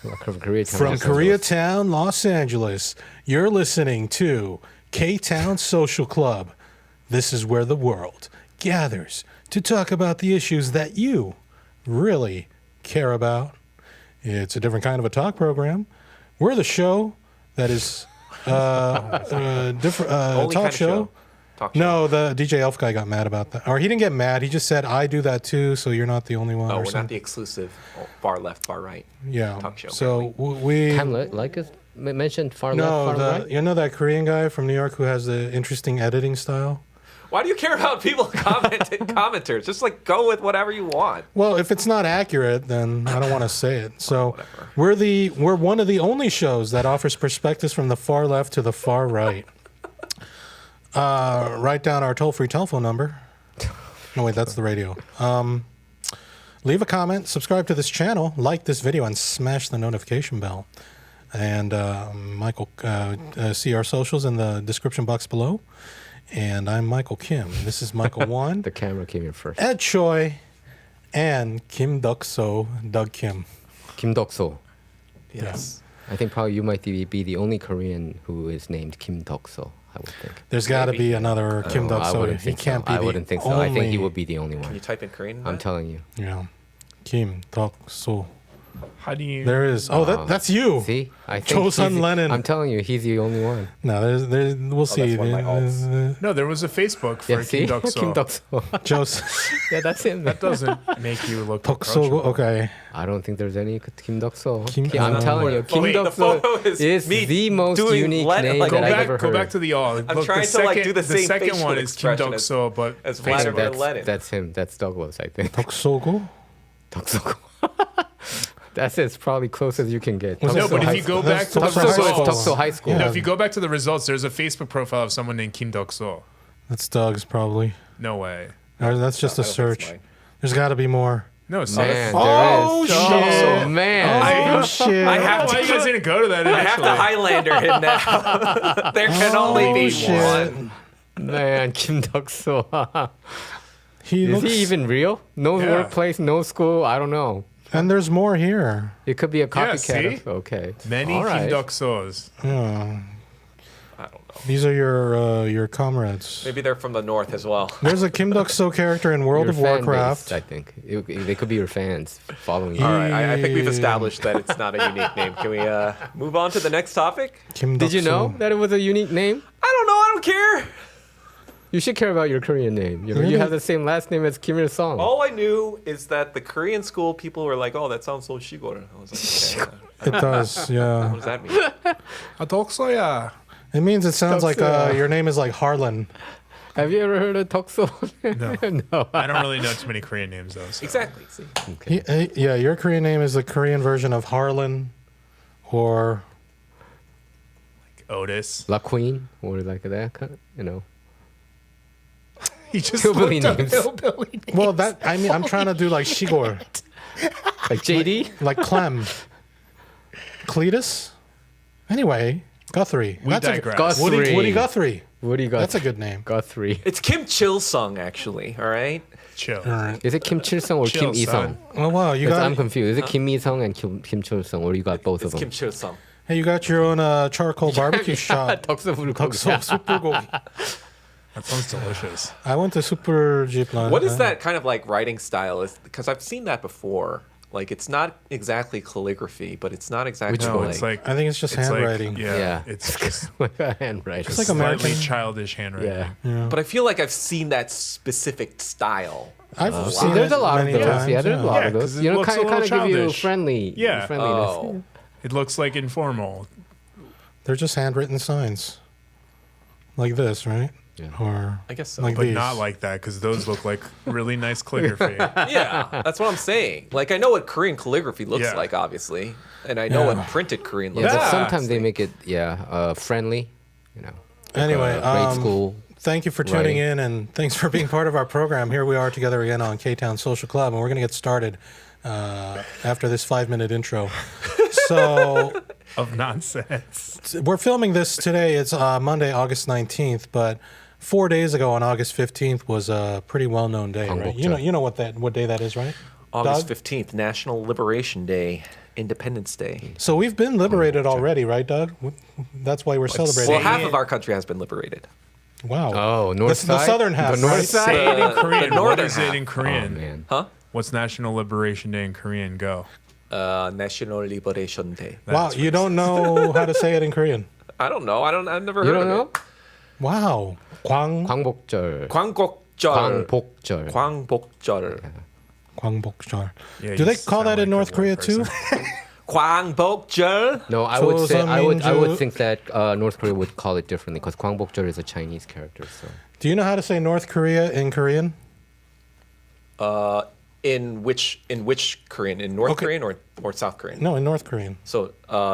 From Koreatown. From Koreatown, Los Angeles, you're listening to Ktown Social Club. This is where the world gathers to talk about the issues that you really care about. It's a different kind of a talk program. We're the show that is different talk show. No, the DJ Elf guy got mad about that. Or he didn't get mad. He just said, I do that too, so you're not the only one. Oh, we're not the exclusive far left, far right talk show. So we... Tom Leykis mentioned far left, far right? You know that Korean guy from New York who has the interesting editing style? Why do you care about people commenters? Just like go with whatever you want. Well, if it's not accurate, then I don't want to say it. So we're one of the only shows that offers perspectives from the far left to the far right. Write down our toll-free telephone number. No, wait, that's the radio. Leave a comment, subscribe to this channel, like this video, and smash the notification bell. And Michael, see our socials in the description box below. And I'm Michael Kim. This is Michael 1. The camera came in first. Ed Choi and Kim Duk-so, Doug Kim. Kim Duk-so. Yes. I think probably you might be the only Korean who is named Kim Duk-so, I would think. There's got to be another Kim Duk-so. He can't be I wouldn't think so. I think he would be the only one. Can you type in Korean? I'm telling you. Yeah. Kim Duk-so. How do you... There is. Oh, that's you. See? I think Chosun Lennon. I'm telling you, he's the only one. No, we'll see. That's one of my alts. No, there was a Facebook for Kim Duk-so. Kim Duk-so. Yeah, that's him. That doesn't make you look Duk-so, okay. I don't think there's any Kim Duk-so. I'm telling you, Kim Duk-so is the most unique name that I've ever heard. Go back to the all. I'm trying to do the same second facial one is Kim expression Duk-so, but as Vladimir Lenin. That's him. That's Douglas, I think. Duk-so-go? Duk-so-go. That's as probably close as you can get. No, but if you go back to the results, Duk-so High School. No, if you go back to the results, there's a Facebook profile of someone named Kim Duk-so. That's Doug's probably. No way. Or that's just a search. There's got to be more. No, it's man, not. Oh, shit. Oh, man. Oh, shit. I have Why you guys didn't go to that I have the Highlander hidden now. There can only be one. Man, Kim Duk-so. Is Looks... he even real? No workplace, no school. I don't know. And there's more here. It could be a copycat. Yeah, see? Okay. Many Kim Duk-sos. Yeah. I don't know. These are your comrades. Maybe they're from the north as well. There's a Kim Duk-so character in World Your of fan Warcraft. base, I think. They could be your fans following you. All right, I think we've established that it's not a unique name. Can we move on to the next topic? Kim Did you Duk-so. know that it was a unique name? I don't know. I don't care. You should care about your Korean name. You have the same last name as Kim Il-sung. All I knew is that the Korean school people were like, "Oh, that sounds so shigor." I was like, "Okay." It does, yeah. What does that mean? Duk-soya. It means it sounds like your name is like Harlan. Have you ever heard of Duk-so? No. No. I don't really know too many Korean names, though. So. Exactly. See? Okay. Yeah, your Korean name is the Korean version of Harlan or... Otis. La Queen, or like that, kind of, you know. He just Hillbilly looked up names. hillbilly names. Well, I'm trying to do like Shigor. Like JD? Like Clem. Cletus? Anyway, Guthrie. We digress. Guthrie. Woody Guthrie. Woody Guthrie. That's a good name. Guthrie. It's Kim Chil-sung, actually. All right. Chill. All right. Is it Kim Chil-sung or Chill, Kim Il-sung? Oh, wow. I'm confused. Is it Kim Il-sung and Kim Chil-sung, or you got both It's of Kim them? Chil-sung. Hey, you got your own charcoal barbecue shop. Duk-so Duk-so Supergogi. That sounds delicious. I went to Super Jeep. What is that kind of like writing style? Because I've seen that before. Like it's not exactly calligraphy, but it's not exactly No, like... it's like... I think it's just it's handwriting. Like, Yeah. It's just like a handwriting. It's like slightly American. childish handwriting. Yeah. But I feel like I've seen that specific style. I've seen There's it a lot of many those. times, Yeah, there's a lot Yeah, of 'cause those. it You know, looks a kind of little give you childish. friendliness. Oh. It looks like informal. They're just handwritten signs. Like this, right? Yeah. Or I guess so. like But these. not like that, because those look like really nice calligraphy. Yeah, that's what I'm saying. Like I know what Korean calligraphy looks Yeah. like, obviously, and I know Yeah. what printed Korean Yeah, looks but like. sometimes they make it, friendly. You know. Anyway, grade school. Thank you for tuning writing. in, and thanks for being part of our program. Here we are together again on Ktown Social Club, and we're going to get started after this 5-minute intro. So Of nonsense. we're filming this today. It's Monday, August 19th, but 4 days ago on August 15th was a pretty well-known day, right? You know what day that is, right? August Doug? 15th, National Liberation Day, Independence Day. So we've been liberated already, right, Doug? That's why we're celebrating. Well, half of our country has been liberated. Wow. Oh, north The side? southern half, The north right? side? Say it in Korean. the What northern is it half. in Oh, Korean? man. Huh? What's National Liberation Day in Korean? Go. National Liberation Day. Wow, you don't know how to say it in Korean. I don't know. I've never You heard don't of know? it. Wow. 광복절. 광곡절. 광복절. 광복절. 광복절. Yeah, Do you they call sound that in like a North one Korea person. too? 광복절. No, I would say I would 조선민주- think that North Korea would call it differently because 광복절 is a Chinese character. So Do you know how to say North Korea in Korean? In which Korean? In North Okay. Korean or South Korean? No, in North Korean. So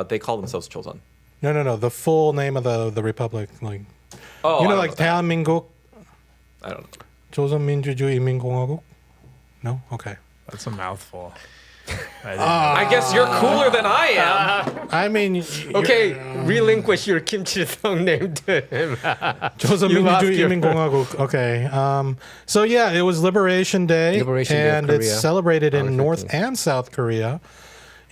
they call themselves Chosun. No. The full name of the republic, like Oh, you know, I like don't know 대한민국, that. I don't know. 조선민주주의인민공화국. No, okay. That's a mouthful. I guess you're cooler than I am. I mean, okay, relinquish your Kim Il-sung name to him. 조선민주주의인민공화국. Okay. So yeah, it was Liberation Day, Liberation Day of and it's Korea. celebrated I in was North thinking. and South Korea.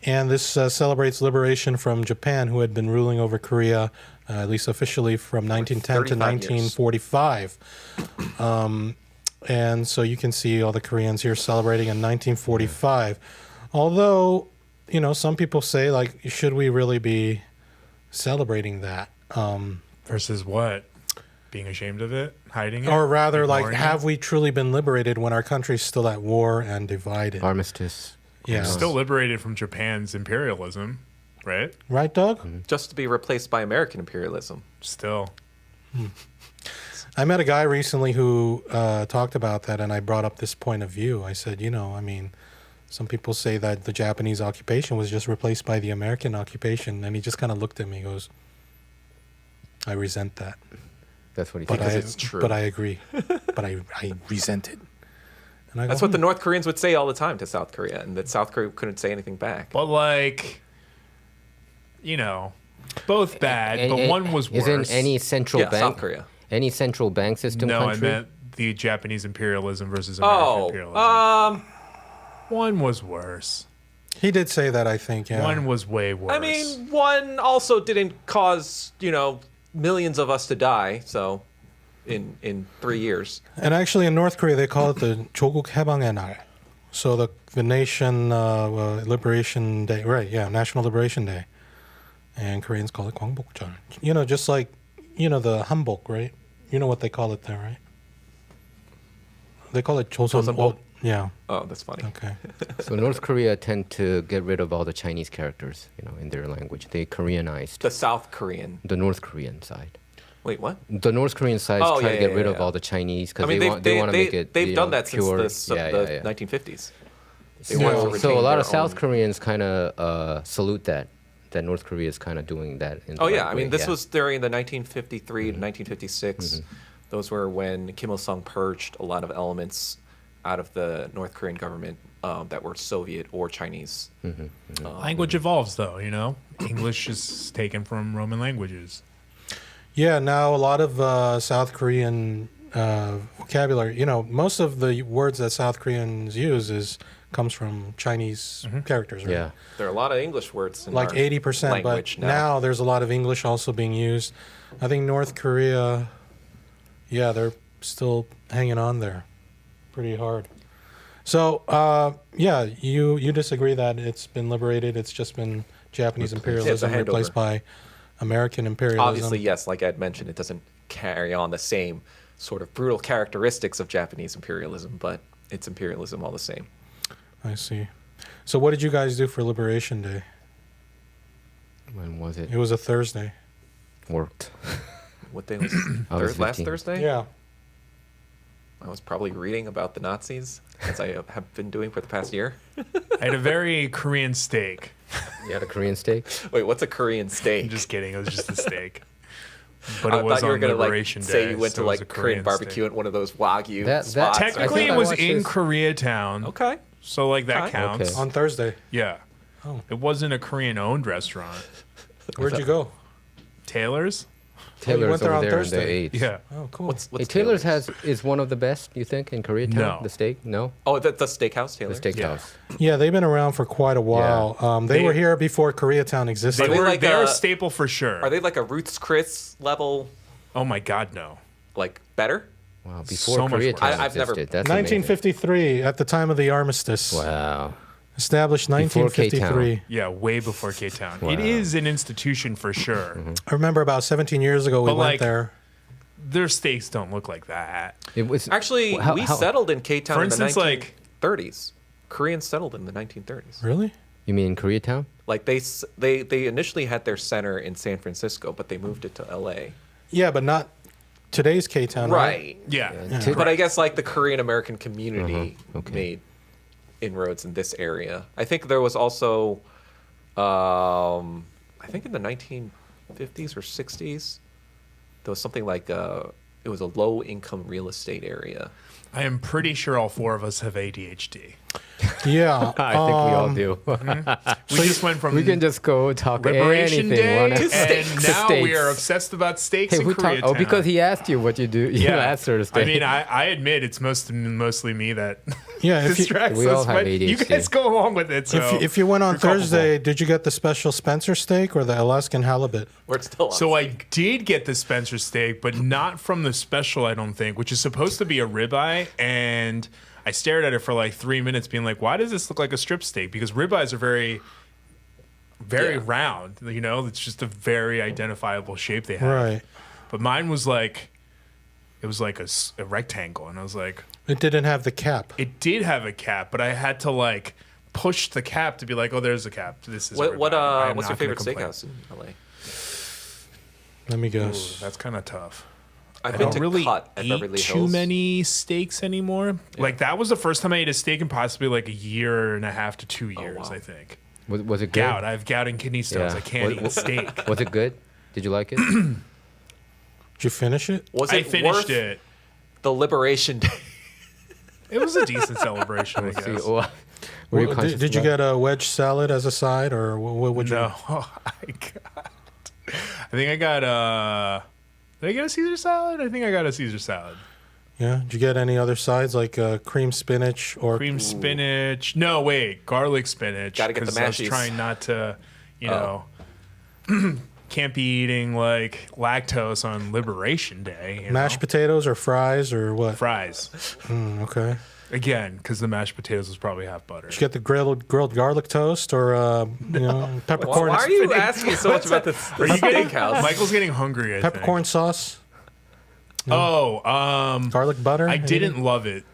And this celebrates liberation from Japan, who had been ruling over Korea, at least officially, from 1910 to 35 years. 1945. And so you can see all the Koreans here celebrating in 1945. Although, you know, some people say, like, should we really be celebrating that? Versus what? Being ashamed of it? Hiding it? Or rather, like, Ignoring have it? we truly been liberated when our country's still at war and divided? Armistice. Yeah. Still liberated from Japan's imperialism, right? Right, Doug? Just to be replaced by American imperialism. Still. I met a guy recently who talked about that, and I brought up this point of view. I said, you know, I mean, some people say that the Japanese occupation was just replaced by the American occupation, and he just kind of looked at me and goes, I resent that. That's what he But thinks. I, it's true. But I agree. But I resent it. And I go, That's what the North Koreans would say all the time to South Korea, and that South Korea couldn't say anything back. But like, you know, both bad, but one was worse. Isn't any central Yeah, bank? South Korea. Any central bank system No, country? I meant the Japanese imperialism versus American imperialism. One was worse. He did say that, I think, yeah. One was way worse. I mean, one also didn't cause, you know, millions of us to die, so in 3 years. And actually, in North Korea, they call it the 조국 해방의 날. So the nation liberation day, right? Yeah, National Liberation Day, and Koreans call it 광복절. You know, just like the 한복, right? You know what they call it there, right? They call it 조선. 조선복? Yeah. Oh, that's funny. Okay. So North Korea tend to get rid of all the Chinese characters, in their language. They Koreanized The South Korean. the North Korean side. Wait, what? The North Korean side Oh, try to yeah, get yeah, rid of yeah. all the Chinese because I mean, they want to make it. they've done that pure. since the 1950s. They Yeah. want to So a retain lot their of South own- Koreans kind of salute that North Korea is kind of doing that. In the Oh yeah, right I mean way, this yeah. was during the 1953 to 1956. Those were when Kim Il Sung purged a lot of elements out of the North Korean government that were Soviet or Chinese. language evolves, though. You know, English is taken from Roman languages. Yeah. Now a lot of South Korean vocabulary. You know, most of the words that South Koreans use comes from Chinese characters, right? Yeah. There are a lot of English words in Like our 80%, but language now there's a lot of English also being used. I think North Korea, yeah, they're still hanging on there pretty hard. So, yeah, you disagree that it's been liberated, it's just been Japanese imperialism handover. replaced by American imperialism. Obviously, yes, like Ed mentioned, it doesn't carry on the same sort of brutal characteristics of Japanese imperialism, but it's imperialism all the same. I see. So what did you guys do for Liberation Day? When was it? It was a Thursday. Worked. What day was I was last 15. Thursday? Yeah. I was probably reading about the Nazis, as I have been doing for the past year. I had a very Korean steak. You had a Korean steak? Wait, what's a Korean steak? I'm just kidding. It was just a steak. But I it was thought you were on gonna Liberation say Day. you went so to it was like a Korean barbecue steak. at one of those Wagyu That- spots. I Technically, think it I was watched in this- Koreatown. Okay. So, like, that Okay. counts. Okay. On Thursday. Yeah. Oh. It wasn't a Korean owned restaurant. Where'd you go? Taylor's? Taylor's went there over on there in Thursday. the 8th. Yeah. Oh, cool. What's Hey, Taylor's Taylor's? is one of the best, you think, in Koreatown? No. The steak? No? Oh, the steakhouse, The Taylor. steakhouse. Yeah, they've been around for quite a while. They They- were here before Koreatown existed. they like they're a- a staple for sure. Are they like a Ruth's Chris level, Oh my God, no. like better? Wow, before So much Koreatown worse. I've never- existed. That's amazing. 1953, at the time of the armistice. Wow. Established Before 1953. Yeah, way before K-Town. Wow. It is an institution for sure. I remember about 17 years ago we But, went like, there. Their steaks don't look like that. It was Actually, how- we how- settled in K-Town For in the instance, like- 1930s. Koreans settled in the 1930s. Really? You mean Koreatown? Like they initially had their center in San Francisco, but they moved it to L.A. Yeah, but not today's K-Town, right? Yeah. Ti- But I guess like the Korean American community Okay. made inroads in this area. I think there was also, I think in the 1950s or 60s, there was something like it was a low income real estate area. I am pretty sure all four of us have ADHD. Yeah. I think we all do. We just went from we can just go talk Liberation anything. Day, Wanna- and now Steaks. we are obsessed about steaks Hey, in who talk? Koreatown. Oh, because he asked you what you do. You asked her to stay. I mean, I admit it's mostly me that Yeah, if you, distracts We all us, have but you ADHD. guys go along with it. So if you went on you're culpable. Thursday, did you get the special Spencer steak or the Alaskan halibut? We're still on So I steak. did get the Spencer steak, but not from the special, I don't think, which is supposed to be a ribeye. And I stared at it for like 3 minutes, being like, why does this look like a strip steak? Because ribeyes are very Yeah. round. You know, it's just a very identifiable shape they have. Right. But mine was like, it was like a rectangle. And I was like, It didn't have the cap. it did have a cap, but I had to like push the cap to be like, oh, there's a cap. This is a What ribeye. I'm what's your not gonna favorite complain. steakhouse in LA? Let me Ooh, guess. that's kind of tough. I've I been don't to really Cut at eat Beverly too Hills. many steaks anymore. Like that was the first time I ate a steak in possibly like a year and a half to 2 years, wow. I think. was it good? Gout. I have gout and kidney stones. Yeah. I can't What- eat steak. Was it good? Did you like it? Did you finish it? Was I it finished worth it. the Liberation Day? It was a decent celebration, I Let's see. guess. Oh, were you Well, conscious did you about- get a wedge salad as a side, or what would you? No, I think I got did I get a Caesar salad? I think I got a Caesar salad. Yeah. Did you get any other sides like cream spinach or? Cream spinach. No, wait, garlic spinach. Gotta get the 'cause I was mashies. trying not to, you know, can't be eating like lactose on Liberation Day. You Mashed know? potatoes or fries or what? fries. Okay. Again, because the mashed potatoes was probably half butter. Did you get the grilled garlic toast or peppercorn Why are you asking so much about this Are you getting? steakhouse? Michael's getting hungry. I peppercorn sauce, Think. Oh, garlic butter? I anything? didn't love it.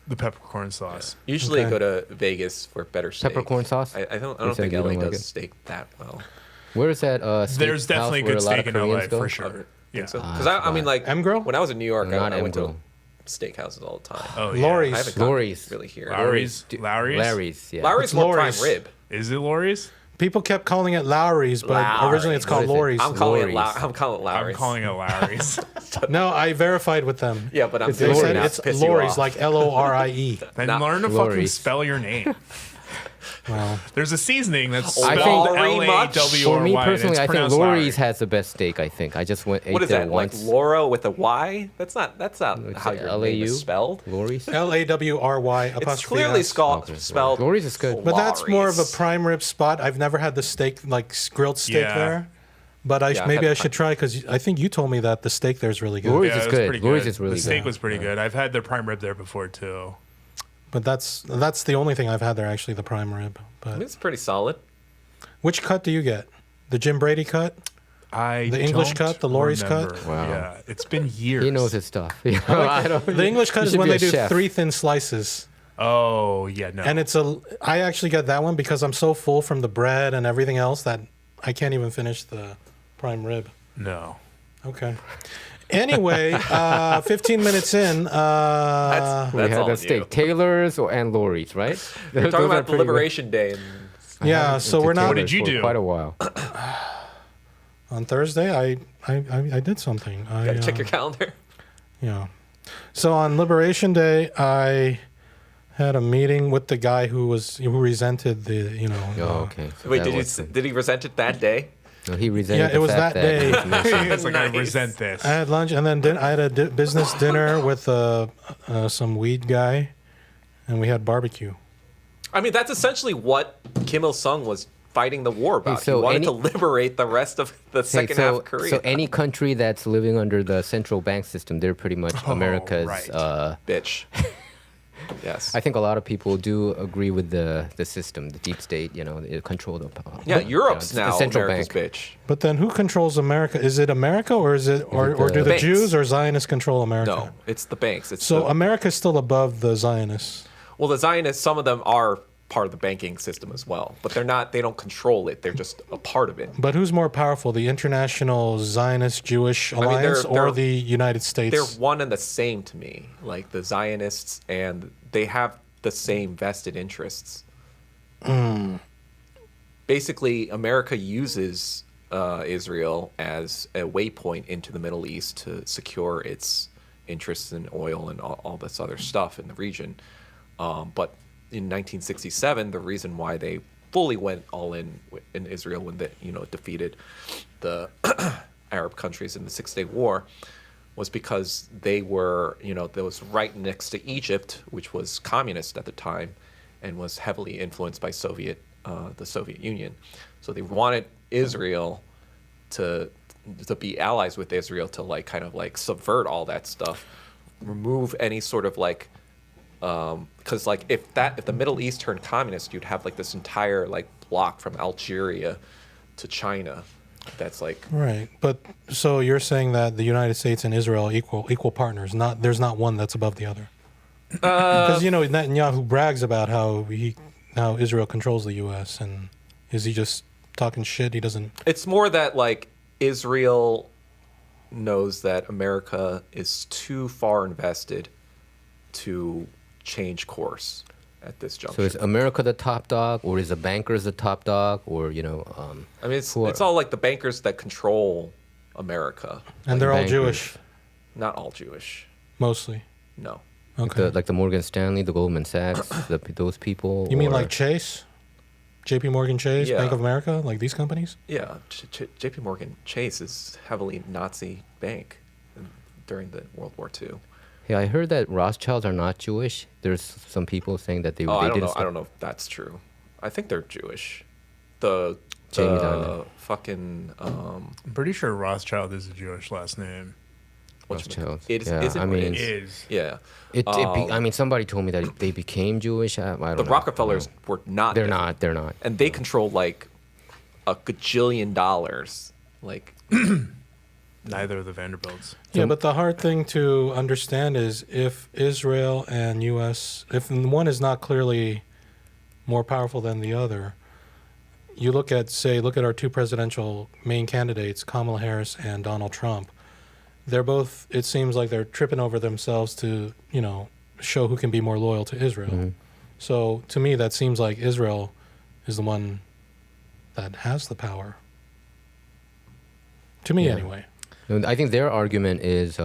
The peppercorn sauce. Usually Okay. go to Vegas for better steak. Peppercorn sauce? I don't You said think you LA don't like does it? steak that well. Where is that? Steak There's definitely house where good a lot steak of in LA Koreans go? for sure. Yeah. Because I mean, like M-Grill? when I was in New York, Not I went to M-Grill. steakhouses all the time. Oh, yeah. Lori's. I haven't gotten Lori's. really here. Lowry's. Lowry's. Larry's. Yeah. Lowry's It's more Lori's. prime rib. Is it Lowry's? People kept calling it Lowry's, but originally it's Lowry's. called What is it? Lori's. I'm calling it. Lori's. I'm calling it Lowry's. I'm calling it Lowry's. No, I verified with them. Yeah, but I'm It's They doing said it it's to piss you Lori's, off. like Lorie. Then Not learn to fucking Lowry's. spell your name. Well, There's a seasoning that's I spelled think- L-A-W-R-Y. For me and personally, it's I think pronounced Lori's Lowry. has the best steak. I think I just ate What is there that? once. Like Laura with a Y? That's not It's how your name LAU? is spelled. Lori's. Lawry It's apostrophe clearly S. spelled. Lori's is good. But that's more of a Lowry's. prime rib spot. I've never had the steak, like grilled steak Yeah. there. But Yeah, I've maybe had I should try because I think you told me that the steak there is really good. Lori's Yeah, is it was good. pretty Lori's good. is really The steak good. was pretty good. I've had their prime rib there before too. But that's the only thing I've had there, actually, the prime rib. But It's pretty solid. which cut do you get? The Jim Brady cut? The English don't cut, the Lori's cut? remember. Wow. Yeah, it's been years. He knows his stuff. I don't, The English cut you is should when be they a do chef. 3 thin slices. Oh yeah, no. And I actually get that one because I'm so full from the bread and everything else that I can't even finish the prime rib. no. Okay. Anyway, 15 minutes in. We That's had all the you. steak. Taylor's and Lori's, right? We're talking about the Liberation Day, and Yeah, so we're not What did you for do? Quite a while. on Thursday. I did something. I gotta check your calendar. Yeah. So on Liberation Day, I had a meeting with the guy who resented the Oh, okay. So Wait, that did was- he resent it that day? No, he resented Yeah, it was fact that day. he was mentioned. It's like I Nice. resent this. I had lunch, and then I had a business dinner with some weed guy, and we had barbecue. I mean, that's essentially what Kim Il Sung was fighting the war about. so he wanted any- to liberate the rest of the second half of Korea. So any country that's living under the central bank system, they're pretty much America's. right. Bitch. Yes. I think a lot of people do agree with the system, the deep state. You know, it control the power. Yeah, Europe's the now central America's bank. bitch. But then, who controls America? Is it America, or is it, or do the Banks. Jews or Zionists control America? No, it's the banks. It's So the, America's still above the Zionists. well, the Zionists, some of them are part of the banking system as well, but they're not. They don't control it. They're just a part of it. But who's more powerful, the International Zionist Jewish mean, Alliance they're- or the United States? They're one and the same to me. Like the Zionists, and they have the same vested interests. Basically, America uses Israel as a waypoint into the Middle East to secure its interests in oil and all this other stuff in the region. But in 1967, the reason why they fully went all in Israel when they, defeated the Arab countries in the Six-Day War was because they were, that was right next to Egypt, which was communist at the time and was heavily influenced by the Soviet Union. So they wanted Israel to be allies with Israel to kind of subvert all that stuff, remove any sort of because if the Middle East turned communist, you'd have this entire block from Algeria to China. That's right. But so you're saying that the United States and Israel are equal partners. There's not one that's above the other. Because Netanyahu brags about how Israel controls the U.S. and is he just talking shit? He doesn't. It's more that Israel knows that America is too far invested to change course at this juncture. So is America the top dog, or is the bankers the top dog, or I mean, it's all the bankers that control America. And they're all bankers. Jewish, Not all Jewish. mostly. No. Okay. like the Morgan Stanley, the Goldman Sachs, those people? You mean or- like Chase? JP Morgan Chase, Yeah. Bank of America, like these companies? Yeah, J.P. Morgan Chase is heavily Nazi bank during the World War II. Yeah, I heard that Rothschilds are not Jewish. There's some people saying that they I don't didn't. know. I don't know if that's true. I think they're Jewish. The Jamie Dimon. fucking I'm pretty sure Rothschild is a Jewish last name. Rothschilds. Is Yeah, it? I mean, Is. Yeah. I mean, somebody told me that they became Jewish. I don't know. The Rockefellers were not. They're different. not. They're not. And they control a gajillion dollars. Neither of the Vanderbilts. Yeah, but the hard thing to understand is if Israel and U.S., if one is not clearly more powerful than the other, you look at our two presidential main candidates, Kamala Harris and Donald Trump. They're both, it seems like they're tripping over themselves to, show who can be more loyal to Israel. Mm-hmm. So to me, that seems like Israel is the one that has the power. To me, Yeah. anyway. I think their argument is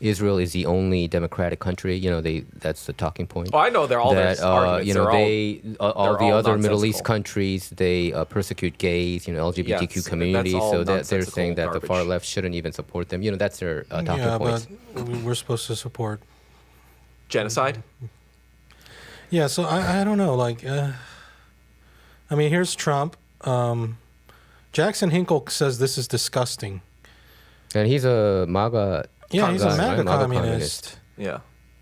Israel is the only democratic country. That's the talking point. Oh, I know they're all that their arguments. They're all the all other Middle East nonsensical. countries they persecute gays, LGBTQ Yes, that's communities. all So that they're nonsensical saying that the far garbage. left shouldn't even support them. That's their talking Yeah, points. but we're supposed to support. genocide. Yeah, so I don't know. I mean, here's Trump. Jackson Hinkle says this is disgusting. And he's a MAGA. Yeah, he's a guy, MAGA right? MAGA communist. Yeah.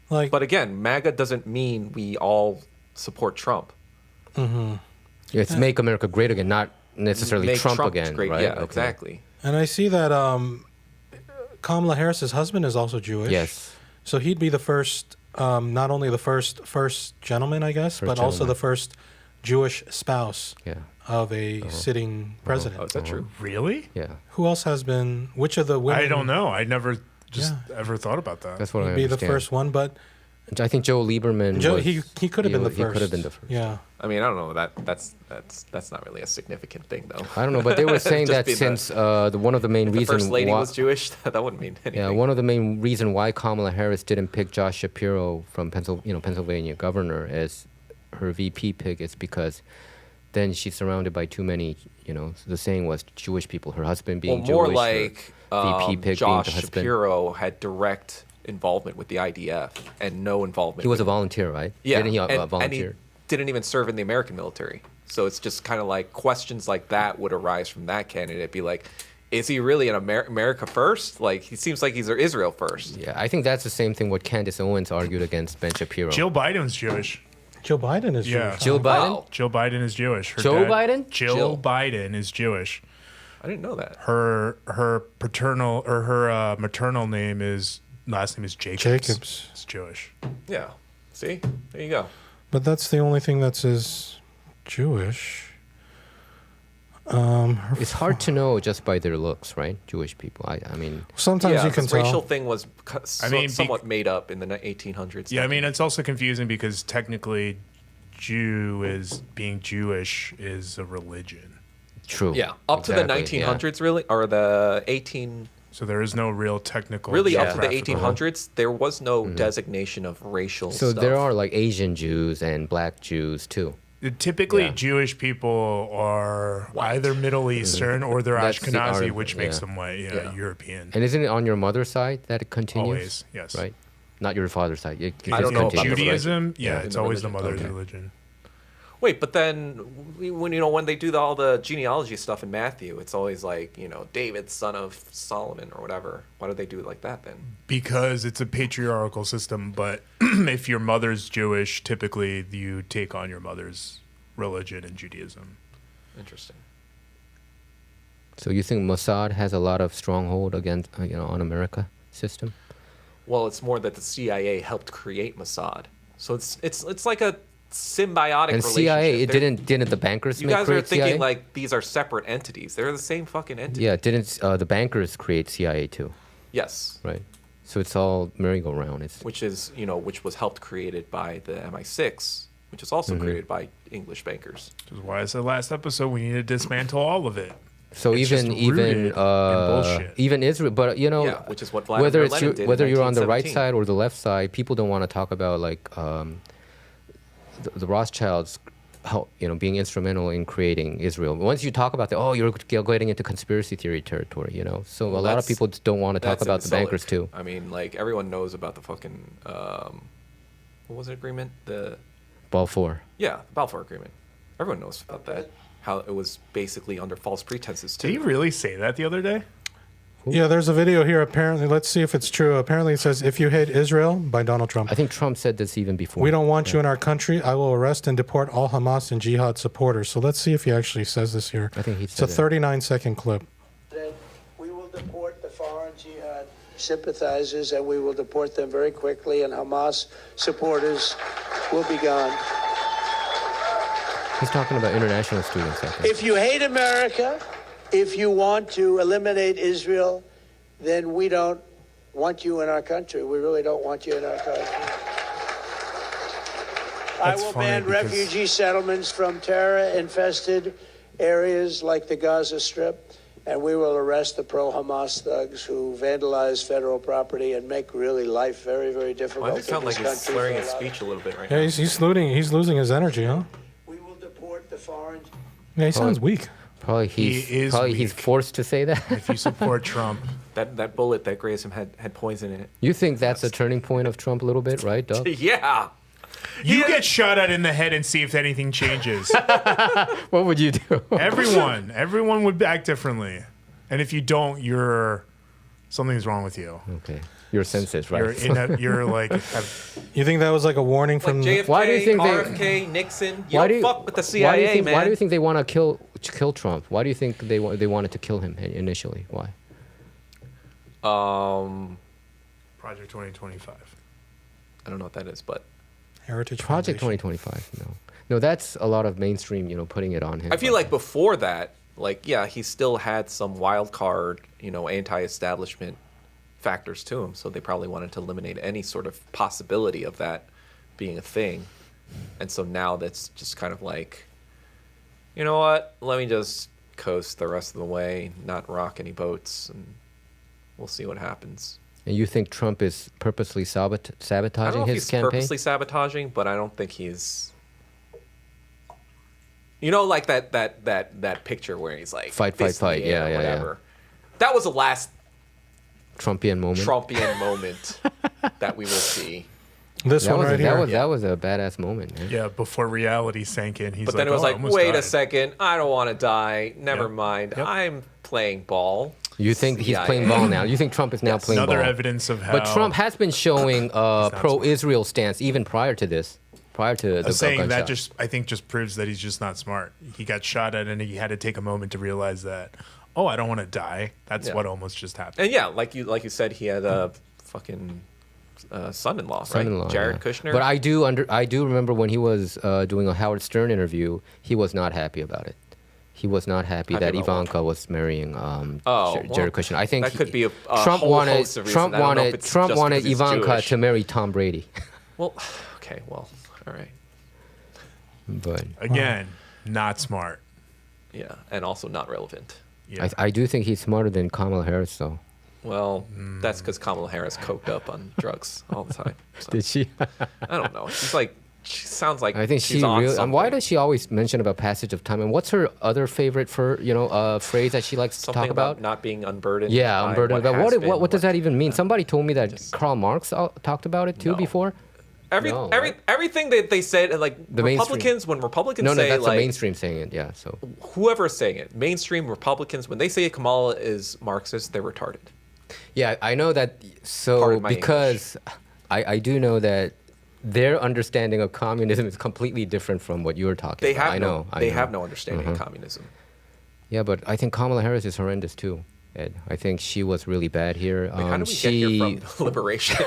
Like, But again, MAGA doesn't mean we all support Trump. Yeah, it's Make America Great Again, not necessarily Make Trump again, great. right? Yeah, Okay. exactly. and I see that Kamala Harris's husband is also Jewish. Yes. So he'd be the first, not only the first gentleman, I guess, but also gentleman. the first Jewish spouse Yeah. of a sitting president. Oh, is that true? Really? Yeah. Who else has been? Which of the women? I don't know. I never ever thought about that. That's what I Would be the understand. first one, but I think Joe Lieberman. Joe, was, he could have been the first. He could have been the first. Yeah. I mean, I don't know. That's not really a significant thing, though. I don't know, but they were saying Just that be since one of the main the reasons first lady why, was Jewish, that wouldn't mean anything. yeah, one of the main reason why Kamala Harris didn't pick Josh Shapiro from Pennsylvania governor as her VP pick is because then she's surrounded by too many You know, the saying was Jewish people, her husband being Well, more Jewish, like VP pick being Josh the husband. Shapiro had direct involvement with the IDF and no involvement. He was a with, volunteer, right? yeah, Didn't he and volunteer? he didn't even serve in the American military. So it's just kind of like questions like that would arise from that candidate. Be like, is he really an America first? Like, he seems like he's Israel first. Yeah, I think that's the same thing what Candace Owens argued against Ben Shapiro. Jill Biden's Jewish. Joe Biden is Yeah. Jewish. Jill Biden? Wow. Jill Biden is Jewish. Her Joe Biden? Jill Jill. Biden is Jewish. I didn't know that. Her paternal or her maternal last name is Jacobs. Jacobs. It's Jewish. Yeah. See? There you go. But that's the only thing that says Jewish. It's hard to know just by their looks, right? Jewish people. I mean, Sometimes yeah, you can this racial tell. thing was somewhat made up in the 1800s. Yeah, I mean it's also confusing because technically, being Jewish is a religion. true. Yeah, up to the 1900s, really, or the 18. So there is no real technical. Really, up to the geographical- 1800s, there was no designation of racial So stuff. there are like Asian Jews and black Jews too. Typically, Yeah. Jewish people are either Middle Eastern or they're That's the Ashkenazi, arg- which makes yeah. them white, Yeah. European. And isn't it on your mother's side that it continues? Always, yes. Right? Not your father's side. It I don't just know about continues. the Judaism, yeah, in it's the always the religion. mother's Okay. religion. Wait, but then when they do all the genealogy stuff in Matthew, it's always like, David, son of Solomon or whatever. Why do they do it like that then? Because it's a patriarchal system, but if your mother's Jewish, typically you take on your mother's religion in Judaism. Interesting. So you think Mossad has a lot of stronghold against, on America system? Well, it's more that the CIA helped create Mossad, so it's like a symbiotic And relationship. CIA, it They're- didn't the bankers You make guys are create thinking CIA? like these are separate entities. They're the same fucking entity. Yeah, didn't the bankers create CIA too? Yes. Right. So it's all merry-go-round. It's Which is which was helped created by the MI6, which is also Mm-hmm. created by English bankers. Which is why I said last episode we need to dismantle all of it. so It's just rooted in bullshit. even Israel, but Yeah, which is what Vladimir whether it's Lenin did in whether you're on the right 1917. side or the left side, people don't want to talk about like the Rothschilds, being instrumental in creating Israel. Once you talk about that, you're getting into conspiracy theory territory, So a lot of that's- people don't want to talk That's about the bankers imbecilic. too. I mean, like everyone knows about the fucking what was the agreement? The Balfour. Balfour Agreement. Everyone knows about that. How it was basically under false pretenses too. Did he really say that the other day? Yeah, there's a video here. Apparently, let's see if it's true. Apparently, it says, "If you hate Israel," by Donald Trump. I think Trump said this even before. We don't want you in our country. I will arrest and deport all Hamas and Jihad supporters. So let's see if he actually says this here. I think he It's a said that. 39-second clip. That we will deport the foreign jihad sympathizers, and we will deport them very quickly, and Hamas supporters will be gone. He's talking about international students, I think. If you hate America, if you want to eliminate Israel, then we don't want you in our country. We really don't want you in our country. I That's will funny ban because- refugee settlements from terror-infested areas like the Gaza Strip, and we will arrest the pro-Hamas thugs who vandalize federal property and make really life very, very difficult. Why does it sound in like this he's country slurring for a his lot of- speech a little bit right Yeah, now? he's losing his energy, huh? We will deport the foreign. Yeah, he sounds weak. Probably he's weak. forced to say that. If you support Trump, That bullet that grazed him had poison in it. You think that's a turning point of Trump a little bit, right, Doug? Yeah. you get shot at in the head and see if anything changes. What would you do? Everyone would act differently, and if you don't, something's wrong with you. Okay, your senses, right? You're like You think that was like a warning Like from... JFK, Why do you think they- RFK, Nixon. You Why don't do you fuck with the CIA, man. Why do you think they want to kill Trump? Why do you think they wanted to kill him initially? Why? Project 2025. I don't know what that is, but Heritage Project Foundation. 2025. No, that's a lot of mainstream. Putting it on him. I feel like before that, he still had some wild card, anti-establishment factors to him. So they probably wanted to eliminate any sort of possibility of that being a thing. And so now that's just kind of like, you know what? Let me just coast the rest of the way, not rock any boats, and we'll see what happens. And you think Trump is purposely I don't know sabotaging if his he's campaign? purposely sabotaging, but I don't think he's. You know, like that picture where he's like Fight, fist in the fight. air, Yeah. whatever. That was the last Trumpian moment. that we will see. This That one was right here. that was a badass moment, man. Yeah, before reality sank in, he's But like, then it was "Oh, I like, almost wait a died." second, I don't want to die. Never Yep. mind. Yep. I'm playing ball. You think he's CIA. playing ball now? You think Trump is now playing Another ball? evidence of how. But Trump has been showing not pro-Israel stance even prior to this, prior to the saying that gunshot. I think proves that he's just not smart. He got shot at, and he had to take a moment to realize that, oh, I don't want to die. That's Yeah. what almost just happened. And yeah, like you said, he had a fucking son-in-law, Son-in-law, right? Jared yeah. Kushner. But I do remember when he was doing a Howard Stern interview, he was not happy about it. He was not happy that about what? Ivanka was marrying Jared Kushner. I think that could be a Trump whole wanted host of reasons. I don't know if it's just because he's Ivanka Jewish. to marry Tom Brady. Well, okay, well, all right. But Again, not smart. Yeah, and also not relevant. Yeah. I do think he's smarter than Kamala Harris, though. Well, that's because Kamala Harris coked up on drugs all the time. So, Did she? I don't know. She sounds like I think she's she on really. something. Why does she always mention about passage of time? And what's her other favorite phrase that she likes to something talk about? not being unburdened? Yeah, by unburdened. what What, has what, been, what does that even mean? Somebody told me that Karl Marx talked about it too No. before. No, right? Everything that they said, and like The mainstream. Republicans, when Republicans No, say that's like the mainstream saying it. Yeah, so whoever is saying it, mainstream Republicans, when they say Kamala is Marxist, they're retarded. yeah, I know that. So Pardon my because I do know that their understanding of communism is completely different from what you're talking They about. have I know. they have no understanding of communism. Yeah, but I think Kamala Harris is horrendous too, Ed. I think she was really bad here. How do we get here from liberation?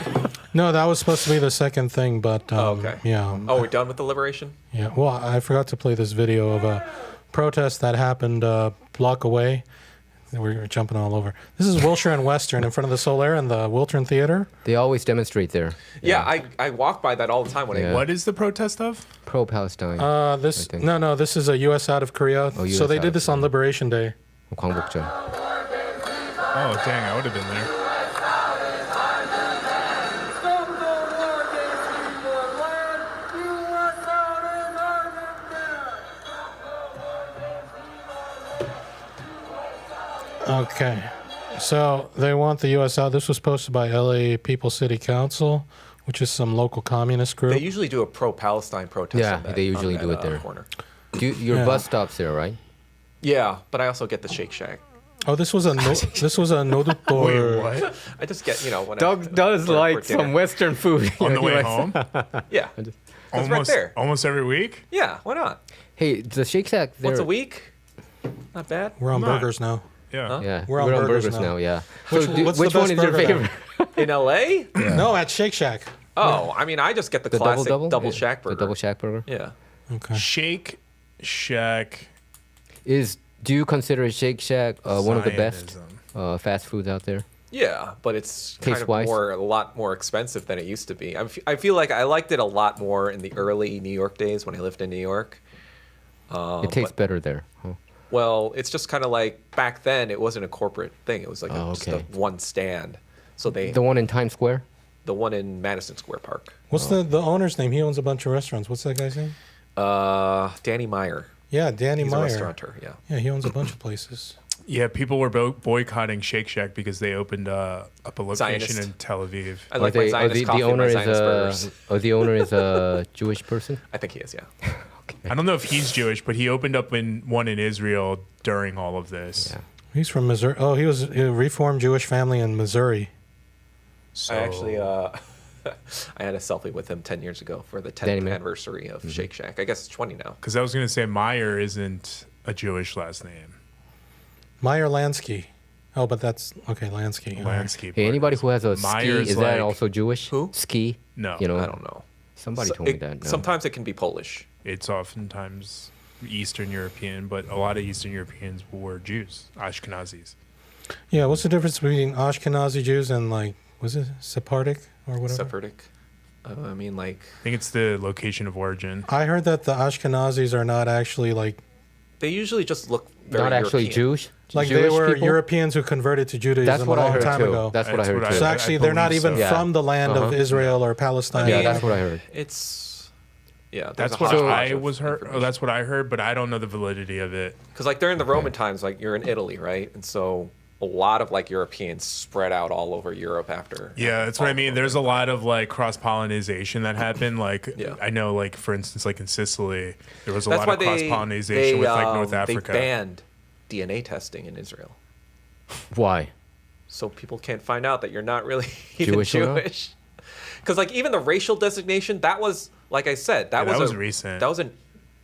No, that was supposed to be the second thing, but okay. yeah. Oh, we're done with the liberation? Yeah. Well, I forgot to play this video of a protest that happened a block away. We're jumping all over. This is Wilshire and Western in front of the Solaire and the Wiltern Theater. They always demonstrate there. Yeah, I walk by that all the time when Yeah. I What is the protest of? Pro-Palestine. This think. no, this is a U.S. out of Korea. Oh, US so they out did of this on Korea. Liberation Day. 광복절. Oh, dang, I would have been there. Okay. So they want the U.S. out. This was posted by L.A. People's City Council, which is some local communist group. They usually do a pro-Palestine protest. Yeah, on that, they usually on do that, it there. Corner. Your Yeah. bus stop's there, right? Yeah, but I also get the Shake Shack. Oh, this was a this was a nodutor. Wait, what? I just get, when Doug does for like dinner. some Western food. On the He way likes- home? Yeah, it's right Almost, there. almost every week? Yeah, why not? Hey, the Shake Shack there. Once a week? Not bad. We're on Come on. burgers now. Yeah. Huh? Yeah, We're on burgers now. Yeah. Which- So what's the which one best is your burger favorite? In LA? No, at Shake Shack. Oh, I mean, I just get the, The classic double double Shack burger. The double Shack burger. Yeah. Okay. Shake Shack. Do you consider Shake Shack one of the best Zionism. fast foods out there? Yeah, but it's kind of Taste-wise? a lot more expensive than it used to be. I feel like I liked it a lot more in the early New York days when I lived in New York. It tastes better there. Huh? Well, it's just kind of like back then it wasn't a corporate thing. It was like just a okay. one stand. So The one in Times Square? the one in Madison Square Park. What's the owner's name? He owns a bunch of restaurants. What's that guy's name? Danny Meyer. Yeah, Danny He's Meyer. a restaurateur. Yeah. Yeah, he owns a bunch of places. Yeah, people were boycotting Shake Shack because they opened up a location Zionist. in Tel Aviv. I like my Zionist coffee and my Zionist burgers. The owner is a Jewish person? I think he is. Yeah. I don't know if he's Jewish, but he opened up one in Israel during all of this. Yeah. He's from Missouri. Oh, he was a Reformed Jewish family in Missouri. So I actually I had a selfie with him 10 years ago for the 10th Danny Meyer. anniversary of Shake Shack. I guess it's 20 now. because I was going to say Meyer isn't a Jewish last name. Meyer Lansky. Oh, but that's okay. Lansky. All right. Landscape. Hey, anybody who has a ski, Meyer's is that like- also Jewish? Who? Ski? No. You know, I don't know. Somebody So told me that. No. Sometimes it can be Polish. It's oftentimes Eastern European, but a lot of Eastern Europeans were Jews, Ashkenazis. Yeah, what's the difference between Ashkenazi Jews and was it Sephardic or whatever? Sephardic. I mean, like, I think it's the location of origin. I heard that the Ashkenazis are not actually they usually just look very Not actually European. Jewish? they Jewish were people? Europeans who converted to Judaism That's what a I long heard time too. ago. That's what I That's heard what too. So I actually, they're not believe even so. Yeah. from the land of Uh-huh. Israel or Palestine. I mean, Yeah, that's what I heard. It's Yeah, That's what I was heard. Oh, that's what I heard, but I don't know the validity of it. Because like during the Roman times, like you're in Italy, right? And so a lot of like Europeans spread out all over Europe after. Yeah, that's what I mean. There's a lot of like cross pollination that happened. Like I know, like for instance, like in Sicily, there was a lot of cross pollination with like North Africa. They banned DNA testing in Israel, Why? so people can't find out that you're not really even Jewish, you know? Jewish. Because like even the racial designation, that was like I said, that was recent. That was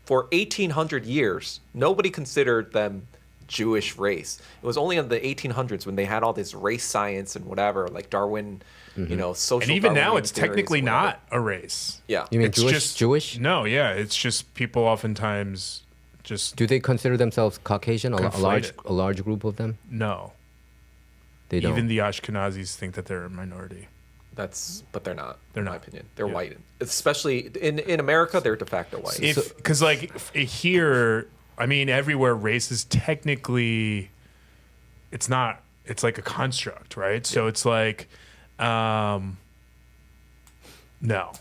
for 1800 years. Nobody considered them Jewish race. It was only in the 1800s when they had all this race science and whatever, like Darwin, you know, social. And even now, Darwinian it's theories technically and whatever. not a race. Yeah. You mean It's Jewish? just Jewish? No, yeah, it's just people oftentimes just Do they consider themselves Caucasian? Conflate A large group of them? no. They don't. Even the Ashkenazis think that they're a minority. But they're not. They're in my not. opinion. They're Yeah. white. Especially in America, they're de facto white. Because here, I mean, everywhere race is technically, it's not. It's like a construct, right? So it's like, no.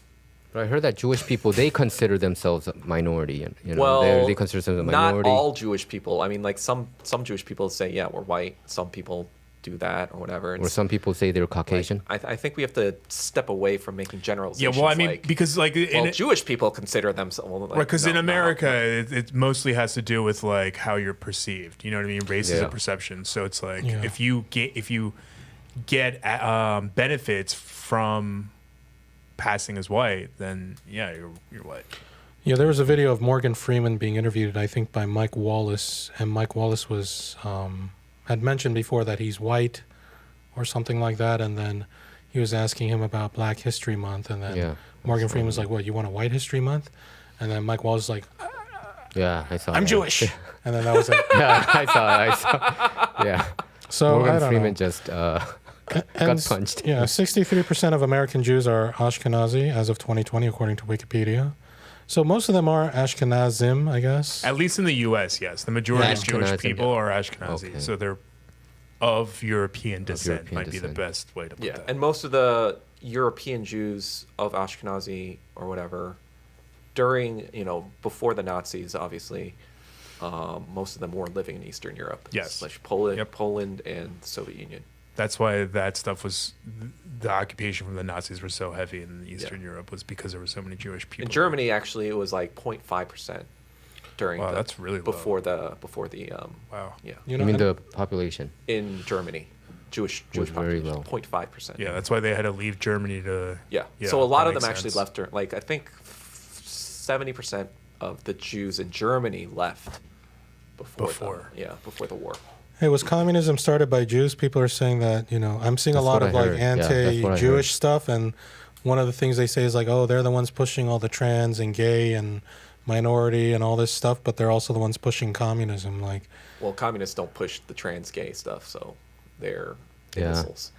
But I heard that Jewish people, they consider themselves a minority. And, you know, Well, they consider themselves a not minority. all Jewish people. I mean, like some Jewish people say, yeah, we're white. Some people do that or whatever. Or some people say they're Caucasian. I think we have to step away from making Yeah, generalizations. well, I mean, like, because like, Jewish people consider themselves like, right, because in no, America, it mostly has to do with like how you're perceived. You know what I mean? Race is Yeah. a perception. So it's like Yeah. if you get benefits from passing as white, then yeah, you're white. Yeah, there was a video of Morgan Freeman being interviewed, I think, by Mike Wallace, and Mike Wallace was had mentioned before that he's white or something like that, and then he was asking him about Black History Month, and then Yeah, Morgan Freeman was like, "What? You want a White History Month?" And then Mike Wallace was like, Yeah, I saw "I'm that. Jewish," and then that was it. Yeah, I saw. Yeah. So I Morgan don't Freeman know. just got And punched. Yeah, 63% of American Jews are Ashkenazi as of 2020, according to Wikipedia. So most of them are Ashkenazim, I guess. At least in the U.S., yes, the majority of Jewish Ashkenazim, people yeah. are Ashkenazi, Okay. so they're of European descent. European might be the descent. best way to put Yeah, that. and most of the European Jews of Ashkenazi or whatever, during before the Nazis, obviously, most of them were living in Eastern Europe. Yes. / Poland, Yep. Poland and the Soviet Union. That's why that stuff was the occupation from the Nazis were so heavy in Eastern Europe was because there were so many Jewish people. In Germany, actually, it was like 0.5% during. Wow, that's really low. before the Wow. yeah. You I know, mean, and- the population. In Germany, Jewish very population, low. 0.5%. Yeah, that's why they had to leave Germany to. Yeah. Yeah, So a lot that of them makes actually sense. left. Like I think 70% of the Jews in Germany left before the war. Hey, was communism started by Jews? People are saying that, I'm seeing a That's lot what of I like heard. Yeah, that's what I anti-Jewish heard. stuff, and one of the things they say is like, oh, they're the ones pushing all the trans and gay and minority and all this stuff, but they're also the ones pushing communism. Like, Well, communists don't push the trans gay stuff, so they're Yeah. imbeciles.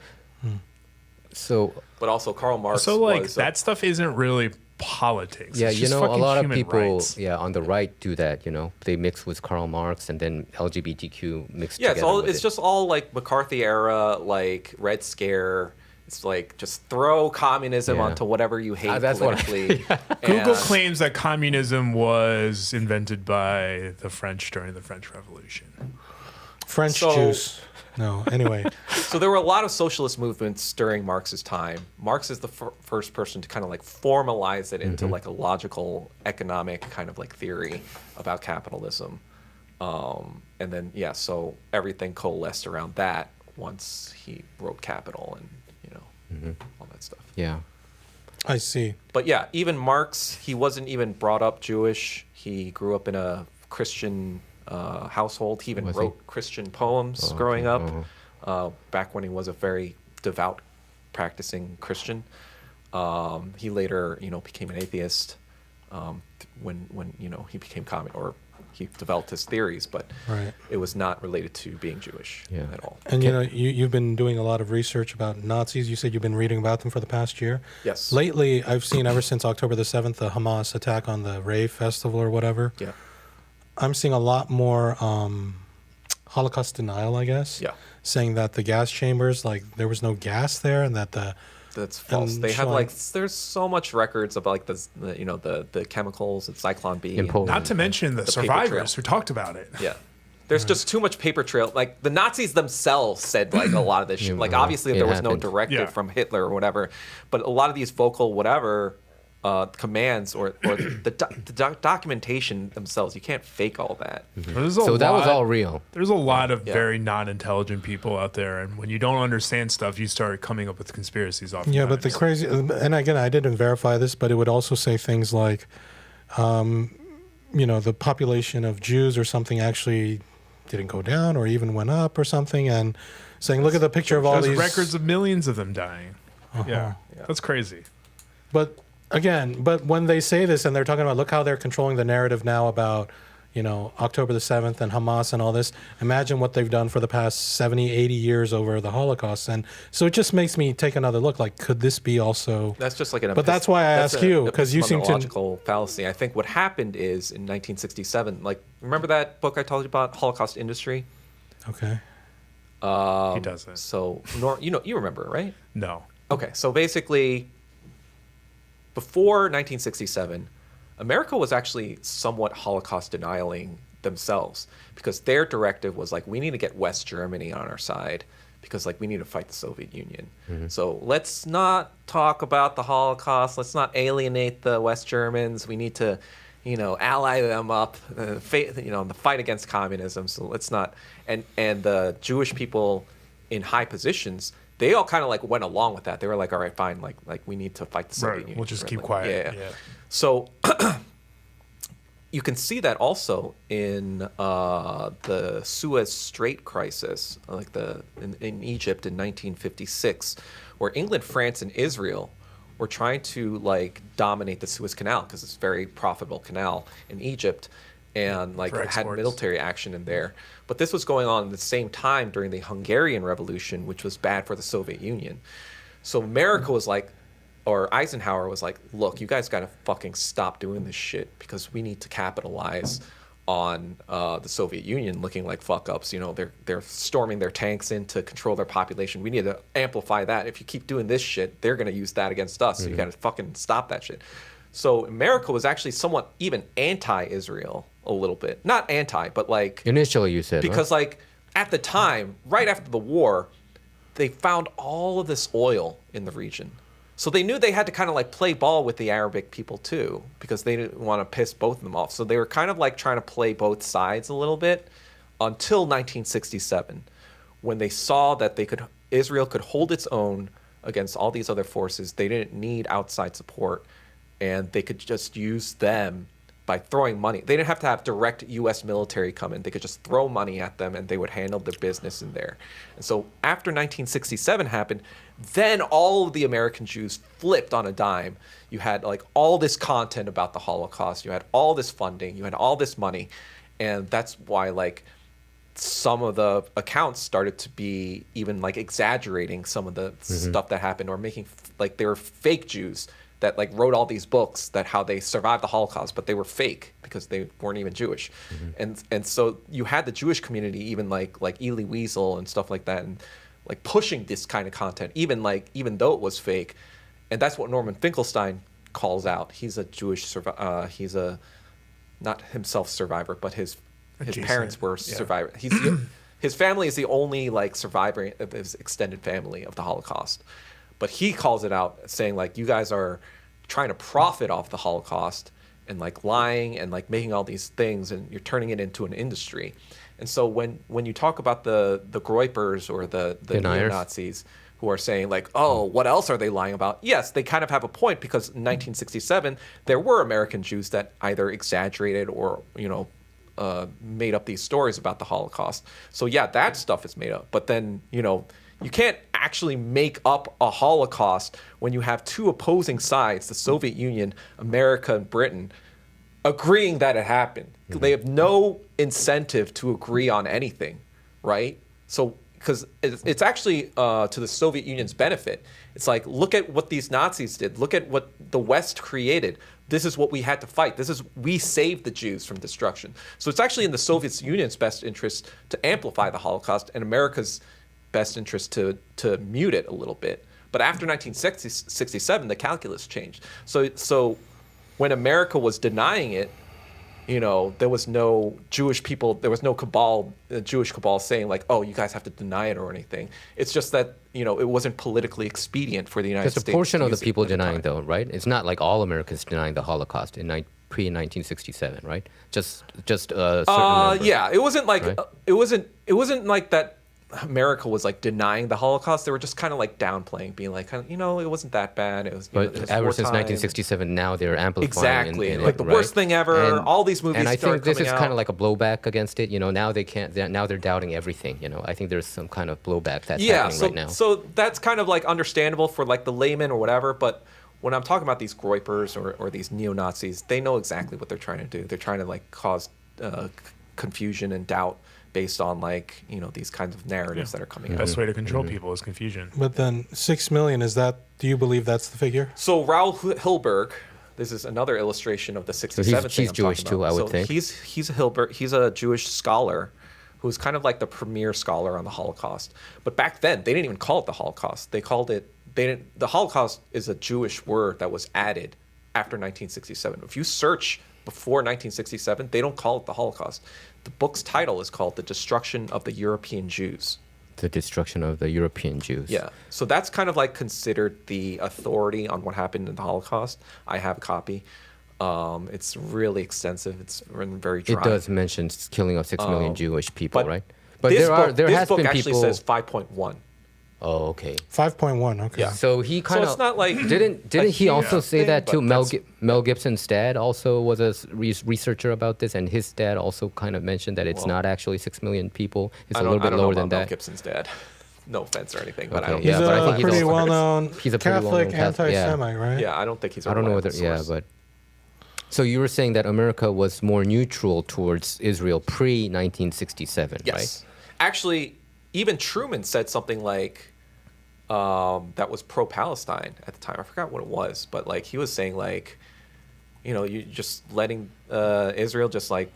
So, But also Karl Marx So like was that stuff isn't really politics. yeah, It's you just know, a fucking lot of human people, rights. on the right do that, They mix with Karl Marx and then LGBTQ mixed yeah, together with it's it. just all like McCarthy era, like Red Scare. It's like just throw communism Yeah. onto whatever you hate that's what I- politically. Google And- claims that communism was invented by the French during the French Revolution. French So- Jews. No, anyway. So there were a lot of socialist movements during Marx's time. Marx is the first person to kind of like formalize it into like a logical economic kind of like theory about capitalism. And then, so everything coalesced around that once he wrote Capital and, all that stuff. Yeah. I see. But yeah, even Marx, he wasn't even brought up Jewish. He grew up in a Christian household. He even Was he? wrote Christian poems growing up, back when he was a very devout, practicing Christian. He later, became an atheist when he became or he developed his theories, but Right. it was not related to being Jewish at all. And you've been doing a lot of research about Nazis. You said you've been reading about them for the past year. Yes. Lately, I've seen ever since October the 7th, the Hamas attack on the rave festival or whatever. Yeah. I'm seeing a lot more Holocaust denial, I guess. Yeah. Saying that the gas chambers, like there was no gas there, and that the That's false. And They have showing- like there's so much records of like the chemicals and Zyklon B. In Poland. Not to mention the paper survivors trail. who talked about it. Yeah. There's just too much paper trail. Like the Nazis themselves said like a lot of this shit. Like obviously It there was no happened. directive Yeah. from Hitler or whatever, but a lot of these vocal whatever commands or the documentation themselves, you can't fake all that. There's a So that was lot- all real. There's a lot of Yeah. very non-intelligent people out there, and when you don't understand stuff, you start coming up with conspiracies off. Yeah, but the crazy, and again, I didn't verify this, but it would also say things like, the population of Jews or something actually didn't go down or even went up or something, and saying, look at the picture of all there's these records of millions of them dying. Yeah, that's crazy. But again, when they say this and they're talking about, look how they're controlling the narrative now about, October the 7th and Hamas and all this, imagine what they've done for the past 70, 80 years over the Holocaust. And so it just makes me take another look, like, could this be also... That's just like an But that's why I that's ask a you, 'cause you seem to- epistemological fallacy. I think what happened is in 1967, like remember that book I told you about, Holocaust Industry? Okay. He doesn't. So you remember it, right? No. Okay, so basically, before 1967, America was actually somewhat Holocaust denying themselves because their directive was like, we need to get West Germany on our side because like we need to fight the Soviet Union. So let's not talk about the Holocaust. Let's not alienate the West Germans. We need to, ally them up, in the fight against communism. So let's not. And the Jewish people in high positions, they all kind of like went along with that. They were like, all right, fine. Like we need to fight the Soviet Right. Union. We'll just keep Like, quiet. Yeah. Yeah. So you can see that also in the Suez Strait crisis, like in Egypt in 1956, where England, France, and Israel were trying to like dominate the Suez Canal because it's a very profitable canal in Egypt, and like For had exports. military action in there. But this was going on at the same time during the Hungarian Revolution, which was bad for the Soviet Union. So America was like, or Eisenhower was like, look, you guys got to fucking stop doing this shit because we need to capitalize on the Soviet Union looking like fuck ups. They're storming their tanks in to control their population. We need to amplify that. If you keep doing this shit, they're going to use that against us. So you got to fucking stop that shit. So America was actually somewhat even anti-Israel a little bit. Not anti, but like... Initially, you said, Because like at the time, right after the war, they found all of this oil in the region. So they knew they had to kind of like play ball with the Arabic people too, because they didn't want to piss both of them off. So they were kind of like trying to play both sides a little bit until 1967, when they saw that Israel could hold its own against all these other forces. They didn't need outside support, and they could just use them by throwing money. They didn't have to have direct U.S. military come in. They could just throw money at them, and they would handle their business in there. And so after 1967 happened, then all of the American Jews flipped on a dime. You had like all this content about the Holocaust. You had all this funding. You had all this money. And that's why like some of the accounts started to be even like exaggerating some of the stuff that happened, or making like they were fake Jews that like wrote all these books that how they survived the Holocaust, but they were fake because they weren't even Jewish. And so you had the Jewish community even like Elie Wiesel and stuff like that, and like pushing this kind of content, even though it was fake. And that's what Norman Finkelstein calls out. He's a Jewish he's a not himself survivor, but his Adjacent, parents were yeah. survivors. His family is the only like survivor of his extended family of the Holocaust. But he calls it out, saying like, you guys are trying to profit off the Holocaust and like lying and like making all these things, and you're turning it into an industry. And so when you talk about the Groypers or the neo-Nazis who are saying like, oh, what else are they lying about? Yes, they kind of have a point, because in 1967 there were American Jews that either exaggerated or made up these stories about the Holocaust. So yeah, that stuff is made up. But then you can't actually make up a Holocaust when you have two opposing sides, the Soviet Union, America, and Britain, agreeing that it happened. They have no incentive to agree on anything, right? So, because it's actually to the Soviet Union's benefit. It's like, look at what these Nazis did. Look at what the West created. This is what we had to fight. We saved the Jews from destruction. So it's actually in the Soviet Union's best interest to amplify the Holocaust, and America's best interest to mute it a little bit. But after 1967, the calculus changed. So when America was denying it, there was no Jewish people, there was no Jewish cabal saying like, oh, you guys have to deny it or anything. It's just that, it wasn't politically expedient for the United States. There's a portion of the people at the denying, time. though, right? It's not like all Americans denying the Holocaust in pre-1967, right? Just a certain number. Yeah, it wasn't like right? it wasn't like that. America was like denying the Holocaust. They were just kind of like downplaying, being like, it wasn't that bad. It was. But it was ever since wartime. 1967, now they're amplifying. Exactly, in like it, the right? worst thing ever. And, all these movies. And I think this is coming kind out. of like a blowback against it. Now they can't. Now they're doubting everything. I think there's some kind of blowback that's happening right now. So that's kind of like understandable for like the layman or whatever. But when I'm talking about these groypers or these neo-Nazis, they know exactly what they're trying to do. They're trying to like cause confusion and doubt based on like these kinds of narratives that are coming out. Best way to control people is confusion. But then 6 million, do you believe that's the figure? So Raoul Hilberg, this is another illustration of the 67 he's Jewish too, I would think. He's a Hilberg. He's a Jewish scholar who's kind of like the premier scholar on the Holocaust. But back then, they didn't even call it the Holocaust. They called it. The Holocaust is a Jewish word that was added after 1967. If you search before 1967, they don't call it the Holocaust. The book's title is called "The Destruction of the European Jews." The destruction of the European Jews. Yeah. So that's kind of like considered the authority on what happened in the Holocaust. I have a copy. It's really extensive. It's very dry. It does mention killing of 6 million Jewish people, right? But this there book has been actually people. says 5.1. Oh, okay. 5.1. Okay. Yeah. So he kind of. So it's not like didn't a he also huge say thing, that too? but Mel Gibson's dad also was a researcher about this, and his dad also kind of mentioned that it's not actually 6 million people. It's a little bit lower than Mel that. Gibson's dad. No offense or anything, but I Okay, don't. yeah, He's but I a think he's pretty also- well-known he's a pretty Catholic well-known Catholic, yeah. anti-Semite, right? Yeah, I don't think he's. A I don't know whether. reliable Yeah, source. but. So you were saying that America was more neutral towards Israel pre-1967, Yes. right? Actually, even Truman said something like that was pro-Palestine at the time. I forgot what it was, but like he was saying like, you just letting Israel just like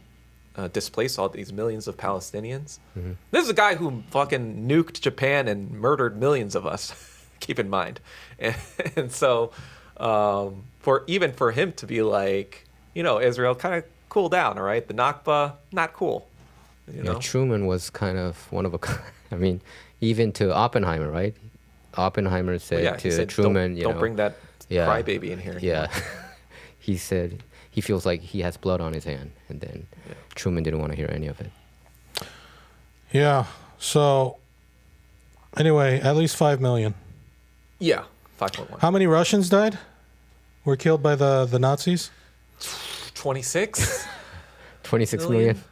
displace all these millions of Palestinians. Mm-hmm. This is a guy who fucking nuked Japan and murdered millions of us. Keep in mind, and so for him to be like, Israel kind of cool down, all right, the Nakba not cool. Yeah, Truman was kind of one of a. I mean, even to Oppenheimer, right? Oppenheimer said he to said, Truman, don't bring that crybaby in here. Yeah, he said he feels like he has blood on his hand, and then Truman didn't want to hear any of it. Yeah. So, anyway, at least 5 million. Yeah, 5.1. How many Russians died? Were killed by the Nazis? 26. 26 million,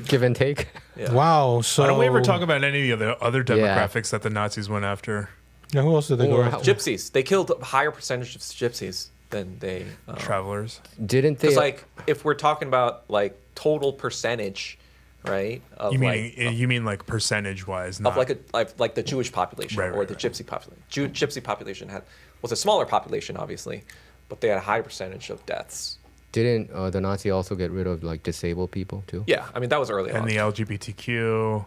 give and take. Yeah. Wow. So Why don't we ever talk about any of the other demographics that the Nazis went after? Yeah, who else did they go Or after? Gypsies. They killed a higher percentage of gypsies than they. Travelers. Didn't they? Because like, if we're talking about like total percentage, right? Of You mean like percentage wise, not of like the Jewish population Right, or right, the right. Gypsy population. Gypsy population was a smaller population, obviously, but they had a higher percentage of deaths. Didn't the Nazi also get rid of like disabled people too? Yeah, I mean that was early on. and the LGBTQ.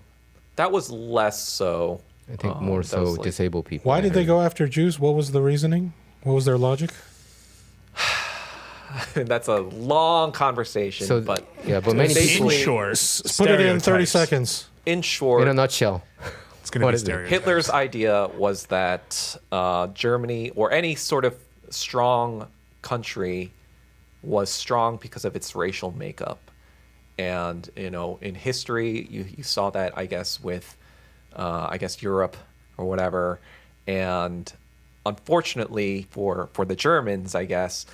That was less so. I think more that so was, like- disabled people. Why I did they heard. go after Jews? What was the reasoning? What was their logic? That's a long conversation, So but yeah, but many In people. short, Put it in 30 stereotypes. seconds. in short, In a nutshell, It's going to What be is it? stereotypes. Hitler's idea was that Germany or any sort of strong country was strong because of its racial makeup. And, in history, you saw that, I guess, with, Europe or whatever. And unfortunately for the Germans, I guess,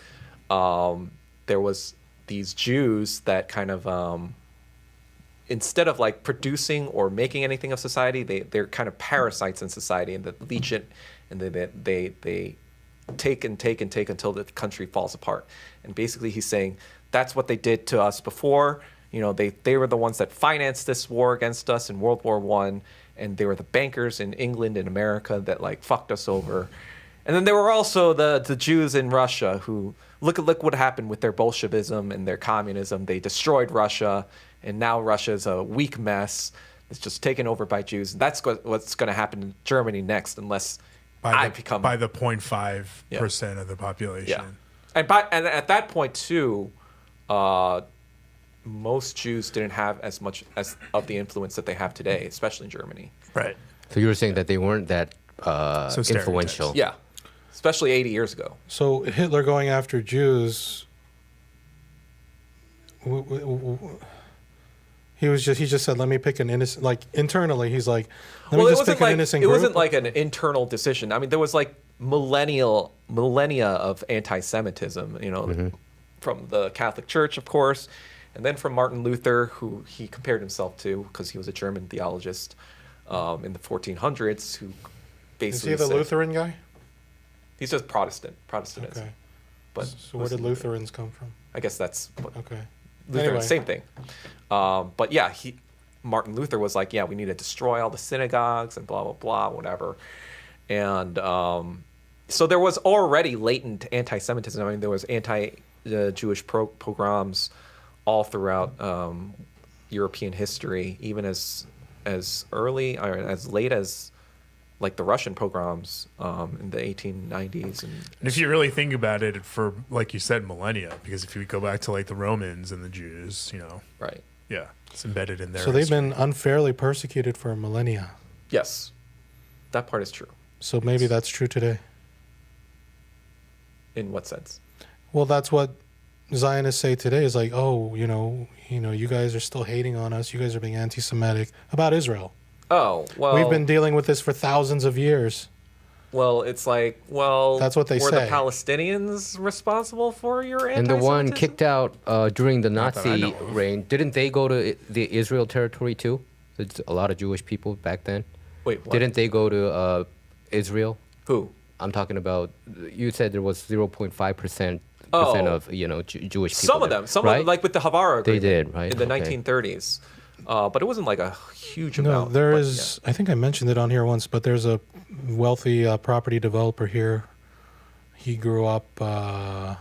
there was these Jews that kind of, instead of like producing or making anything of society, they're kind of parasites in society and that leech it, and they take and take and take until the country falls apart. And basically he's saying that's what they did to us before. They were the ones that financed this war against us in World War I, and they were the bankers in England and America that like fucked us over. And then there were also the Jews in Russia who look what happened with their Bolshevism and their communism. They destroyed Russia, and now Russia is a weak mess. It's just taken over by Jews. And that's what's going to happen in Germany next, unless by the 0.5% of the population. Yeah, and at that point too, most Jews didn't have as much as of the influence that they have today, especially in Germany. Right. So you were saying that they weren't that influential. Yeah, especially 80 years ago. So Hitler going after Jews, he just said, let me pick an innocent, like internally, he's like, let me just pick an innocent group. It wasn't like an internal decision. I mean, there was like millennia of anti-Semitism, you know, from the Catholic Church, of course, and then from Martin Luther, who he compared himself to because he was a German theologist in the 1400s, who basically Is he the Lutheran guy? He's just Protestantism. Okay. But So where did Lutherans come from? I guess that's what Okay. Lutheran, Anyway. same thing. But yeah, Martin Luther was like, yeah, we need to destroy all the synagogues and blah, blah, blah, whatever. And so there was already latent anti-Semitism. I mean, there was anti-Jewish pogroms all throughout European history, even as early or as late as like the Russian pogroms in the 1890s. And if you really think about it, for, like you said, millennia, because if you go back to like the Romans and the Jews, you know. Right. Yeah, it's embedded in there. So they've been unfairly persecuted for millennia. Yes, that part is true. So maybe that's true today. In what sense? Well, that's what Zionists say today is like, oh, you know, you guys are still hating on us. You guys are being anti-Semitic about Israel. Oh, well. We've been dealing with this for thousands of years. Well, it's like, well, That's what they were say. the Palestinians responsible for your And anti-Semitism? the one kicked out during the Not that I Nazi know of. reign, didn't they go to the Israel territory too? There's a lot of Jewish people back then. Wait, what? Didn't they go to Israel? Who? I'm talking about. You said there was 0.5% Oh. of Jewish people. Some of them. Some of right? them, like with the Havara They agreement did, right? in the Okay. 1930s. But it wasn't like a huge No, amount. there but is. I think I mentioned it on here once, but there's a wealthy property developer here. He grew up, I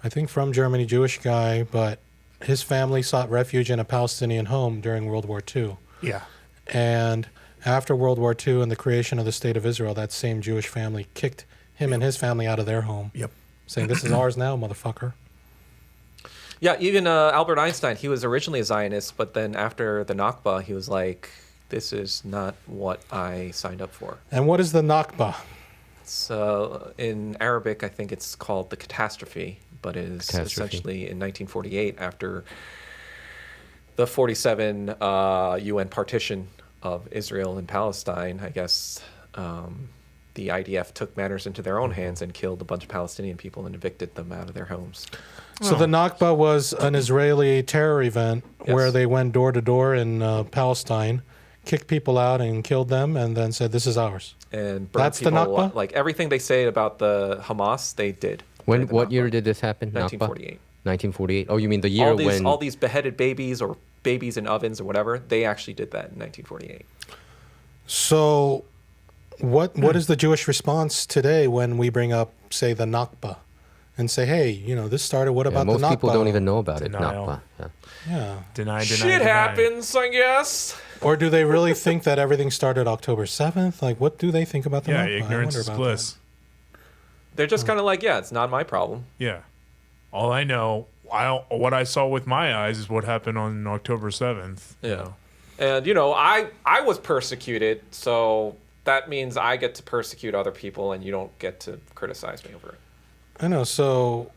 think, from Germany, Jewish guy, but his family sought refuge in a Palestinian home during World War II. Yeah. And after World War II and the creation of the State of Israel, that same Jewish family kicked him and his family out of their home, Yep. saying, "This is ours now, motherfucker." Yeah, even Albert Einstein, he was originally a Zionist, but then after the Nakba, he was like, this is not what I signed up for. And what is the Nakba? So in Arabic, I think it's called the catastrophe, but it is Catastrophe. essentially in 1948 after the 47 UN partition of Israel and Palestine, I guess the IDF took matters into their own hands and killed a bunch of Palestinian people and evicted them out of their homes. So the Nakba was an Israeli terror event where Yes. they went door to door in Palestine, kicked people out and killed them, and then said, "This is ours." And burned That's the people, Nakba? like everything they say about the Hamas, they did. When? during the What Nakba. year did this happen? 1948. 1948. Oh, you mean the year when? All these beheaded babies or babies in ovens or whatever, they actually did that in 1948. So, what is the Jewish response today when we bring up, say, the Nakba, and say, "Hey, this started. What Yeah, about most the Nakba?" people don't even know about Denial. it. Nakba. Yeah. Yeah. Deny. Shit happens, I guess. Or do they really think that everything started October 7th? Like, what do they think about the Yeah, Nakba? I ignorance wonder is about bliss. They're just kind of like, yeah, it's not my problem. Yeah. All I know, what I saw with my eyes is what happened on October 7th. you Yeah. know. And, I was persecuted, so that means I get to persecute other people and you don't get to criticize me over it. I know. So,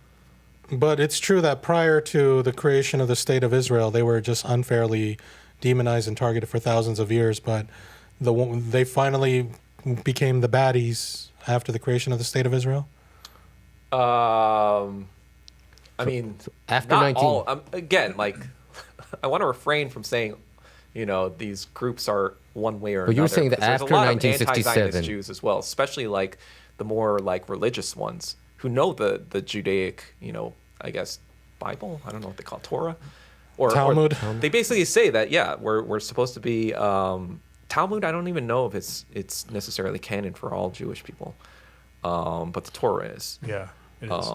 but it's true that prior to the creation of the State of Israel, they were just unfairly demonized and targeted for thousands of years. But they finally became the baddies after the creation of the State of Israel. I mean, after not 19 all. Again, like, I want to refrain from saying, these groups are one way or But another. you were saying that 'cause there's after a lot of 1967 anti-Zionist Jews as well, especially like the more like religious ones who know the Judaic, I guess Bible. I don't know what they call it, Torah, or Talmud. They basically say that we're supposed to be Talmud. I don't even know if it's necessarily canon for all Jewish people, but the Torah is. Yeah. It is.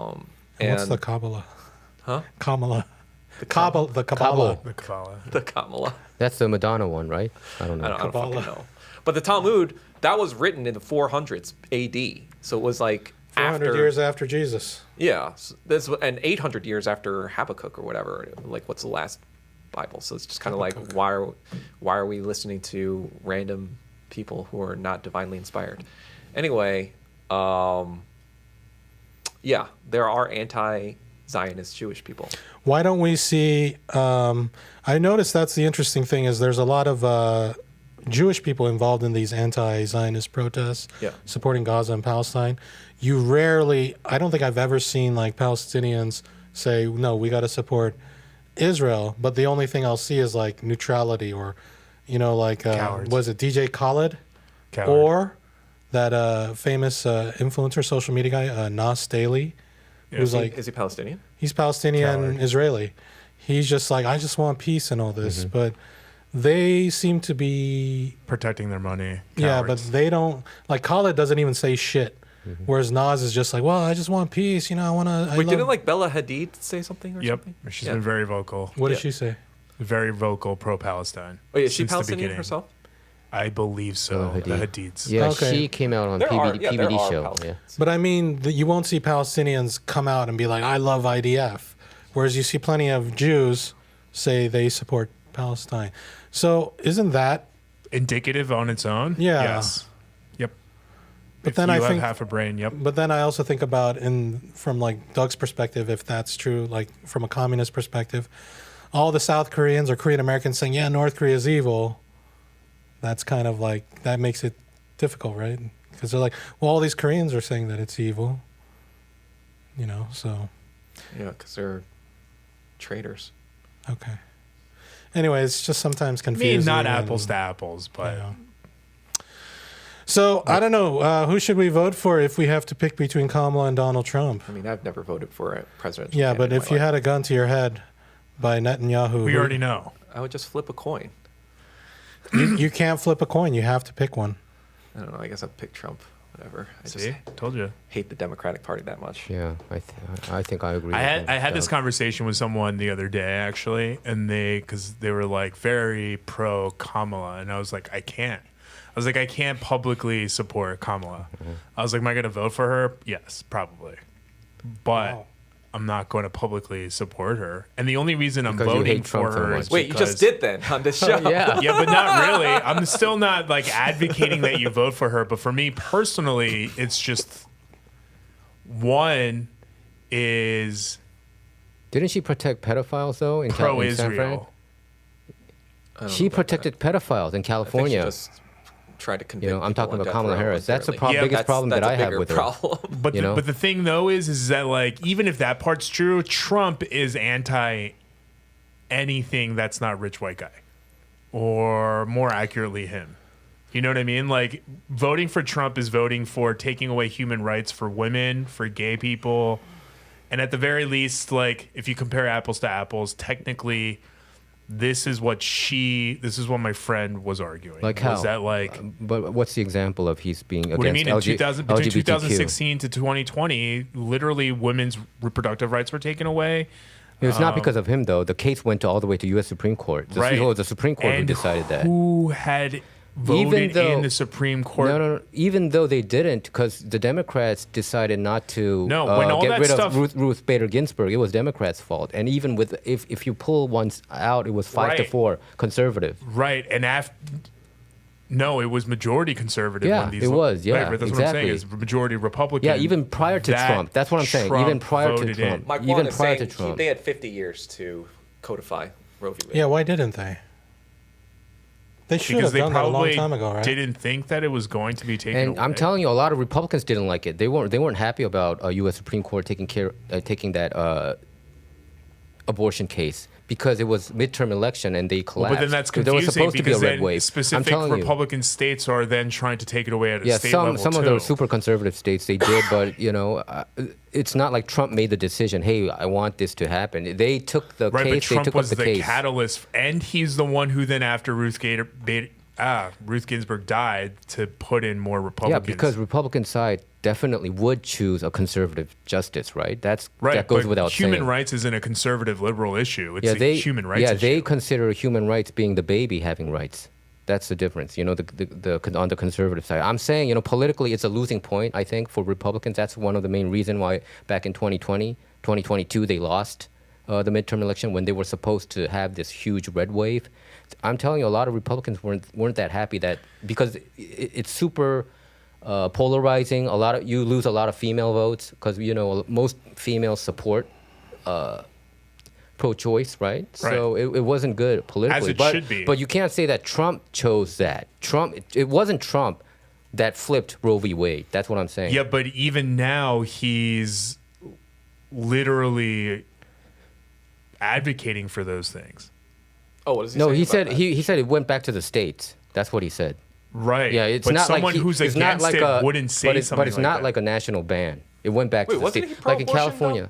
And what's And the Kabbalah? huh? Kamala. The Kabbalah. The Kabbalah. The Kamala. That's the Madonna one, right? I don't know. I don't fucking Kabbalah. know. But the Talmud, that was written in the 400s AD. So it was like 400 after, years after Jesus. Yeah. And 800 years after Habakkuk or whatever. Like, what's the last Bible? So it's just kind of like, why are we listening to random people who are not divinely inspired? Anyway, yeah, there are anti-Zionist Jewish people. Why don't we see? I noticed that's the interesting thing is there's a lot of Jewish people involved in these anti-Zionist protests, Yeah. supporting Gaza and Palestine. You rarely, I don't think I've ever seen like Palestinians say, no, we got to support Israel. But the only thing I'll see is like neutrality or, like, Cowards. was it DJ Khaled? Coward. Or that famous influencer, social media guy, Nas Daily, who's like, Is he Palestinian? he's Palestinian, Coward. Israeli. He's just like, I just want peace and all this. But they seem to be, Protecting their money. yeah, but Cowards. they don't, like Khaled doesn't even say shit. Whereas Nas is just like, well, I just want peace. I want to. Wait, didn't like Bella Hadid say something or Yep. something? She's Yeah. been very vocal. What did yeah. she say? Very vocal pro-Palestine. Oh, yeah, is she since the Palestinian beginning. herself? I believe so. Hadid. The Hadids. Yeah, Okay. she came out on There are PBD show. Yeah. Palestinians. But I mean, you won't see Palestinians come out and be like, I love IDF. Whereas you see plenty of Jews say they support Palestine. So isn't that, Indicative on its own? Yeah. Yes. Yep. But If then you I have think- half a brain, yep. but then I also think about from like Doug's perspective, if that's true, like from a communist perspective, all the South Koreans or Korean Americans saying, yeah, North Korea is evil. That's kind of like, that makes it difficult, right? Because they're like, well, all these Koreans are saying that it's evil, so, Yeah, because they're traitors. okay. Anyway, it's just sometimes I confusing. mean, not and- apples to apples, but Yeah. So, I don't know, who should we vote for if we have to pick between Kamala and Donald Trump? I mean, I've never voted for a presidential Yeah, but candidate in if my you life. had a gun to your head by Netanyahu, we already know. I would just flip a coin. you can't flip a coin. You have to pick one. I don't know. I guess I'd pick Trump. Whatever. I See? just Told you. hate the Democratic Party that much. Yeah, I think I agree. I with had that. I had this conversation with someone the other day actually, and because they were like very pro Kamala, and I was like, I can't publicly support Kamala. I was like, am I going to vote for her? Yes, probably, but Wow. I'm not going to publicly support her. And the only reason I'm Because you voting hate Trump for so her much. is Wait, you just because- did then on this show. Yeah. Yeah, but not really. I'm still not like advocating that you vote for her. But for me personally, it's just one is Didn't she protect pedophiles though in in San Fran? pro-Israel. I don't She know about protected pedophiles in that. I think she California. just tried to convince I'm talking about Kamala Harris. That's the unfairly. biggest problem that I have with her. problem. But You know? but the thing though is that like even if that part's true, Trump is anti anything that's not rich white guy, or more accurately, him. You know what I mean? Like voting for Trump is voting for taking away human rights for women, for gay people, and at the very least, like if you compare apples to apples, technically. This is what my friend was arguing. Like was how? that like But what's the example of he's being against what do you mean? In 2000, between LGBTQ? 2016 to 2020, literally women's reproductive rights were taken away. It was not because of him though. The case went all the way to U.S. Supreme Court. Right. The Supreme Court who And decided that. Who had voted in the Supreme Court? No. Even though they didn't, because the Democrats decided not to No, when all get that rid stuff- of Ruth Bader Ginsburg, it was Democrats' fault. And even with if you pull one out, it was 5 to Right. 4 conservative. Right, and no, it was majority conservative. Yeah, when these it was, yeah, right, but that's what I'm saying. exactly. Is majority Republican. Yeah, even prior to that Trump. That's what I'm saying. Trump Even prior to voted Trump. in. Mike Even Warren is prior saying to Trump. they had 50 years to codify Roe v. Wade. Yeah, why didn't they? They should Because have they done that a long probably time ago, right? didn't think that it was going to be taken And away. I'm telling you, a lot of Republicans didn't like it. They weren't happy about U.S. Supreme Court taking that abortion case because it was midterm election and they collapsed. But then that's There confusing was supposed to be a because red then wave. I'm specific telling you. Republican states are then trying to take it away at a Yeah, state some level of too. the super conservative states they did, but it's not like Trump made the decision. Hey, I want this to happen. They took the Right, but case. They Trump took was up the case. catalyst, and he's the one who then, after Ruth Ruth Ginsburg died to put in more Yeah, Republicans. because Republican side definitely would choose a conservative justice, right? That right, goes but without saying. human rights isn't a conservative liberal issue. It's Yeah, a human rights issue. they consider human rights being the baby having rights. That's the difference, on the conservative side. I'm saying, politically, it's a losing point, I think, for Republicans. That's one of the main reasons why back in 2022, they lost the midterm election when they were supposed to have this huge red wave. I'm telling you, a lot of Republicans weren't that happy because it's super polarizing. You lose a lot of female votes because, most females support pro-choice, right? So it wasn't good politically. As it should be. But you can't say that Trump chose that. It wasn't Trump that flipped Roe v. Wade. That's what I'm saying. Yeah, but even now he's literally advocating for those things. Oh, what does he No, say he about said that? he said it went back to the states. That's what he said. Right. Yeah, it's but not someone like who's it's not against like it wouldn't say something but it's like not that. like a national ban. It went back Wait, to the wasn't state, he like in pro-abortion, California. though?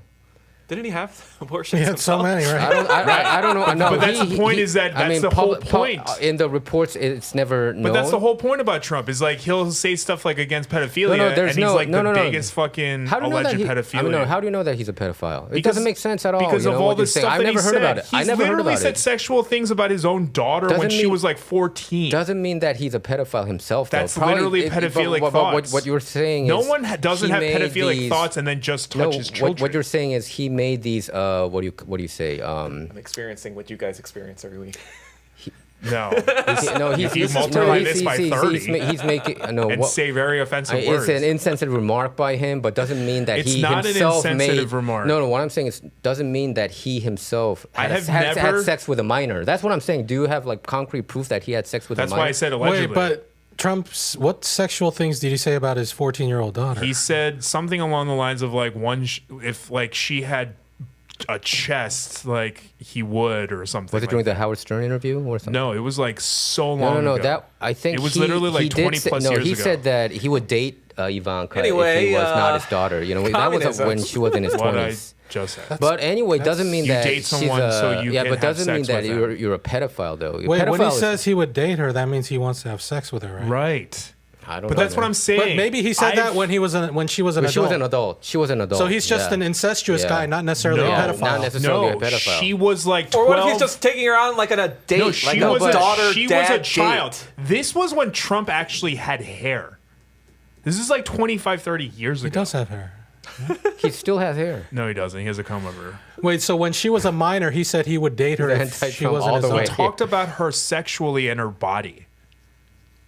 Didn't he have abortions He had so himself? many, right? I don't know. No, But that's the point, is that that's the whole point. In the reports, it's never known. But that's the whole point about Trump is like he'll say stuff like against pedophilia, there's and he's like the no. biggest fucking How do you know alleged that pedophilia. how do you know that he's a pedophile? It Because- doesn't make sense at all. Because you of know, all what the you're saying. stuff I've that never he heard said. about it. I He's never heard literally about said it. sexual things about his own daughter when Doesn't she mean- was like 14. Doesn't mean that he's a pedophile himself. Though. That's Probably- literally pedophilic but thoughts. What you're saying No is one doesn't he have made pedophilic these- thoughts and then just No, touches children. what you're saying is he made these. What do you say? I'm experiencing what you guys experience every week. No. He's If you multiply this by 30 he's making no. and what, say very offensive words. it's an insensitive remark by him, but doesn't mean that It's he not an himself insensitive made. remark. No, what I'm saying is doesn't mean that he himself I have had never- sex with a minor. That's what I'm saying. Do you have like concrete proof that he had sex with That's a minor? why I said allegedly. Wait, but Trump's what sexual things did he say about his 14-year-old daughter? He said something along the lines of like if like she had a chest, like he would or something. Was it like during that. the Howard Stern interview or something? No, it was like so long No. ago. That I think it was he- literally like he did 20 say- plus no, years he ago. said that he would date Ivanka if Anyway, he was not his daughter. That was communism. when she was in his What I 20s. just said. But anyway, doesn't mean You that date she's someone a, so you yeah, can but have doesn't mean sex that with them. you're a pedophile though. Wait, when he Pedophile is- says he would date her, that means he wants to have sex with her, right? Right. I don't But know, that's what man. I'm saying. But maybe he said that when she was an But adult. she was an adult. She was an adult. So he's just yeah. an incestuous Yeah. guy, not necessarily No, a Yeah, pedophile. not necessarily No, a pedophile. she was like 12. Or what if he's just taking her on like on a date, No, like she a was daughter she was dad a child. date? This was when Trump actually had hair. This is like 25, 30 years He ago. does have hair. He still has hair. No, he doesn't. He has a comb over. Wait, so when she was a minor, he said he would date her He's if she anti-Trump wasn't all his the own. way. Talked about her sexually and her body.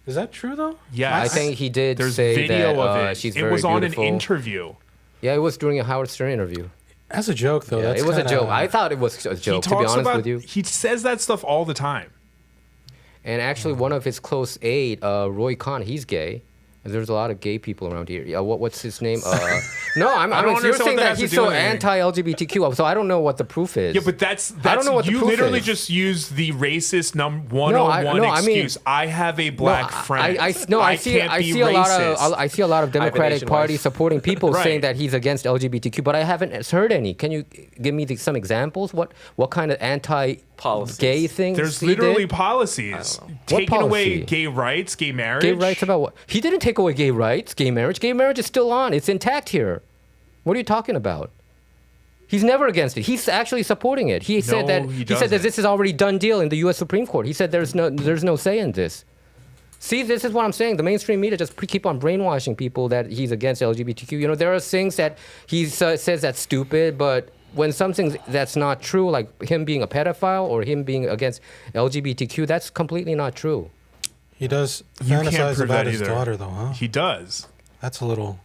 Is that true though? Yeah, I think he did There's say video that of it. she's It very was on beautiful. an interview. Yeah, it was during a Howard Stern interview. As a joke though, Yeah, that's it was a kinda- joke. I thought it was a He joke, to be talks honest about. with you. He says that stuff all the time. And actually, one of his close aide, Roy Khan, he's gay. And there's a lot of gay people around here. Yeah, what's his name? No, don't you're understand saying what that that has to he's do so with anything. anti-LGBTQ, so I don't know what the proof is. Yeah, but that's I don't know what the you proof literally is. just used the racist 101 I mean- excuse. I have a black friend. I see can't I be see a lot racist. of I see a lot of Democratic Asian Party wife. supporting people Right. saying that he's against LGBTQ, but I haven't heard any. Can you give me some examples? What kind of anti-gay Policies. things? There's he literally did? policies What taking away policy? gay rights, gay marriage. Gay rights about what? He didn't take away gay rights, gay marriage. Gay marriage is still on. It's intact here. What are you talking about? He's never against it. He's actually supporting it. He said that he said that doesn't. this is already done deal in the U.S. Supreme Court. He said there's no say in this. See, this is what I'm saying. The mainstream media just keep on brainwashing people that he's against LGBTQ. You know, there are things that he says that's stupid, but when something that's not true, like him being a pedophile or him being against LGBTQ, that's completely not true. He does You can't fantasize prove about that his either. daughter though, huh? He does. That's a little.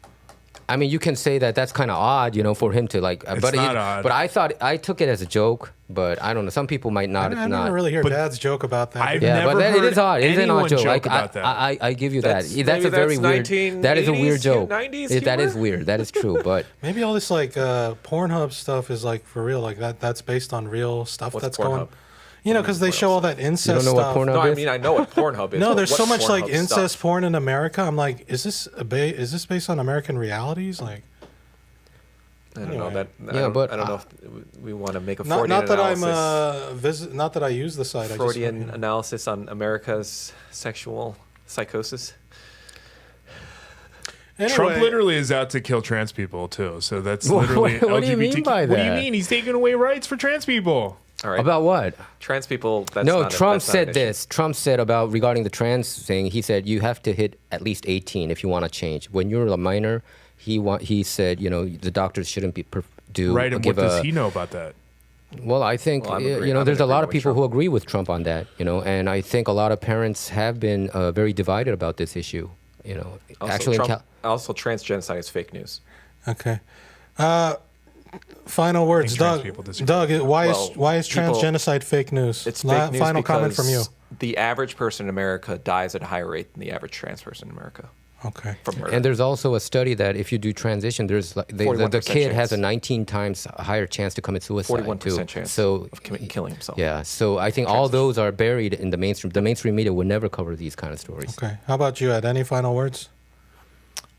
I mean, you can say that that's kind of odd, you know, for him to like. But not odd. But I took it as a joke. But I don't know. Some people might not. I not. never really hear But Dad's joke about that. I've Yeah, never but it heard is odd. It is an anyone odd joke. joke Like, about that. I give you That's- that. That's maybe a very that's weird. That is a 1980s, weird joke. 90s That is humor? weird. That is true. But Maybe all this like Pornhub stuff is like for real, like that's based on real stuff What's that's Pornhub? going. You know, because they show all that incest you don't know stuff. what Pornhub No, I is? mean I know what Pornhub is. No, but there's so what's much like Pornhub incest stuff? porn in America. I'm like, is this based on American realities? Like, I don't know that. but I don't know if we want to make a Not, Freudian not that analysis. I'm not that I use the site. Freudian analysis on America's sexual psychosis. Anyway, Trump literally is out to kill trans people too. So that's literally What do you mean LGBTQ. by What do you that? mean? He's taking away rights for trans people. All right. About what? Trans people. That's No, not Trump that's not an said issue. this. Trump said about regarding the trans thing. He said you have to hit at least 18 if you want to change. When you're a minor, he said the doctors shouldn't be Right, and what does he know about that? Well, I think Well, I'm in there's a lot agreement of with people Trump. who agree with Trump on that. And I think a lot of parents have been very divided about this issue. Also, actually, also trans genocide is fake news. Okay. Final words, trans Doug. people disagree. Doug, why is trans people- genocide fake news? It's fake news Final because comment from you. the average person in America dies at a higher rate than the average trans person in America Okay. from murder. and there's also a study that if you do transition, there's like the 41% kid has chance. a 19 times higher chance to commit suicide. 41% too. chance So of killing himself. yeah, so I think all those are buried in the mainstream. The mainstream media would never cover these kind of stories. Okay. How about you, Ed? Any final words?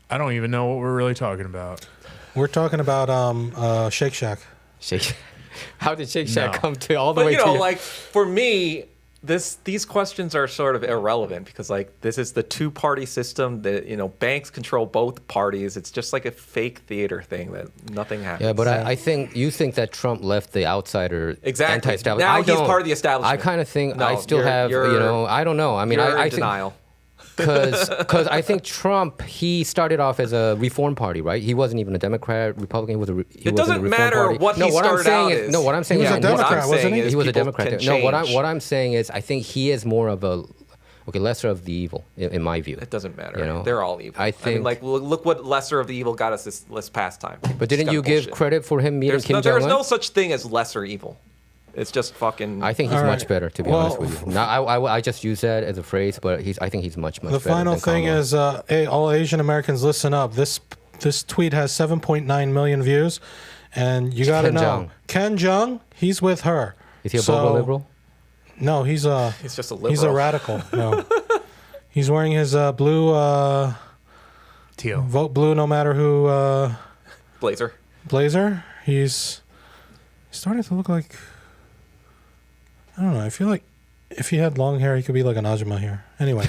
I don't even know what we're really talking about. We're talking about Shake Shack. Shake. How did Shake Shack No. come to all the But way to? like for me, these questions are sort of irrelevant because like this is the two-party system that banks control both parties. It's just like a fake theater thing that nothing happens. Yeah, but I think you think that Trump left the outsider Exactly. anti-establishment. Now I he's don't. part of the establishment. I kind of think No, I still have I don't know. I mean, You're I in think denial. because I think Trump he started off as a reform party, right? He wasn't even a Democrat, Republican. He was a doesn't reform matter party. what no, he what I'm started saying out is as. no. What I'm saying He was is a Democrat, wasn't he? He was a people Democrat. can No, what change. I'm saying is I think he is more of a lesser of the evil in my view. It doesn't matter. They're all evil. I mean, think. like, look what lesser of the evil got us this past time. But didn't you give credit for him meeting Kim There's Jong-un? no such thing as lesser evil. It's just fucking. I think he's All much right. better, to be honest with you. Now, I just use that as a phrase, but I think he's much The better. final than thing Kamala. is, hey, all Asian Americans, listen up. This tweet has 7.9 million views, and you got to Ken know Jeong. Ken Jeong, he's with her. Is he a Bobo liberal? No, he's He's just a he's a liberal. radical. No, he's wearing his blue Teal. vote blue no matter who Blazer. blazer. He's starting to look like, I don't know. I feel like if he had long hair, he could be like an Ajuma here. Anyway.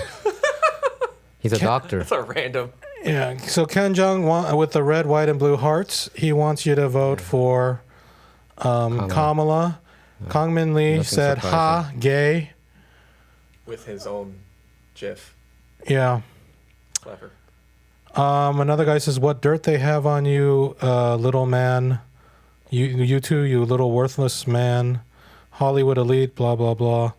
He's a doctor. That's a random. Yeah, so Ken Jeong with the red, white, and blue hearts, he wants you to vote for Kamala. Kong Min Lee Nothing said, "Ha, gay." With his own GIF. Yeah. Clever. Another guy says, "What dirt they have on you, little man? You two, you little worthless man. Hollywood elite, blah blah blah."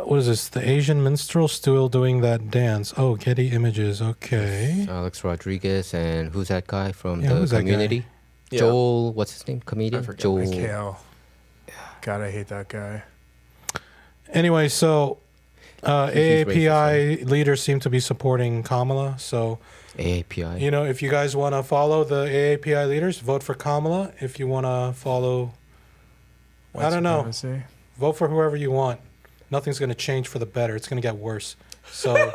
What is this? The Asian minstrel still doing that dance? Oh, Getty Images. Okay. Alex Rodriguez and who's that guy from Yeah, the who's that guy? Community? Yeah. Joel, what's his name? Comedian? forget. Joel. Kale. God, I hate that guy. Anyway, so He's AAPI leaders seem to be supporting Kamala. So, AAPI. if you guys want to follow the AAPI leaders, vote for Kamala. If you want to follow, I don't know, vote for whoever you want. Nothing's going to change for the better. It's going to get worse. So,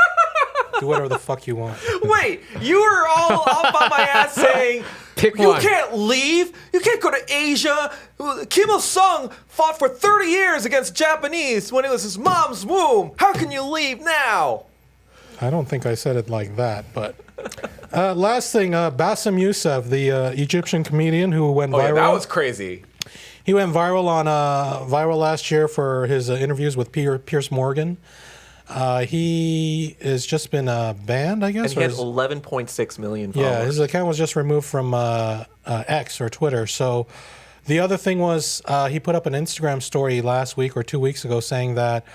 do whatever the fuck you want. Wait, you were all up on my ass saying Pick you one. can't leave. You can't go to Asia. Kim Il Sung fought for 30 years against Japanese when it was his mom's womb. How can you leave now? I don't think I said it like that, but last thing, Bassem Youseff, the Egyptian comedian who went Oh viral. yeah, that was crazy. He went viral on viral last year for his interviews with Piers Morgan. He has just been banned, I guess. And he had or 11.6 million followers. yeah, his account was just removed from X or Twitter. So the other thing was he put up an Instagram story last week or 2 weeks ago saying that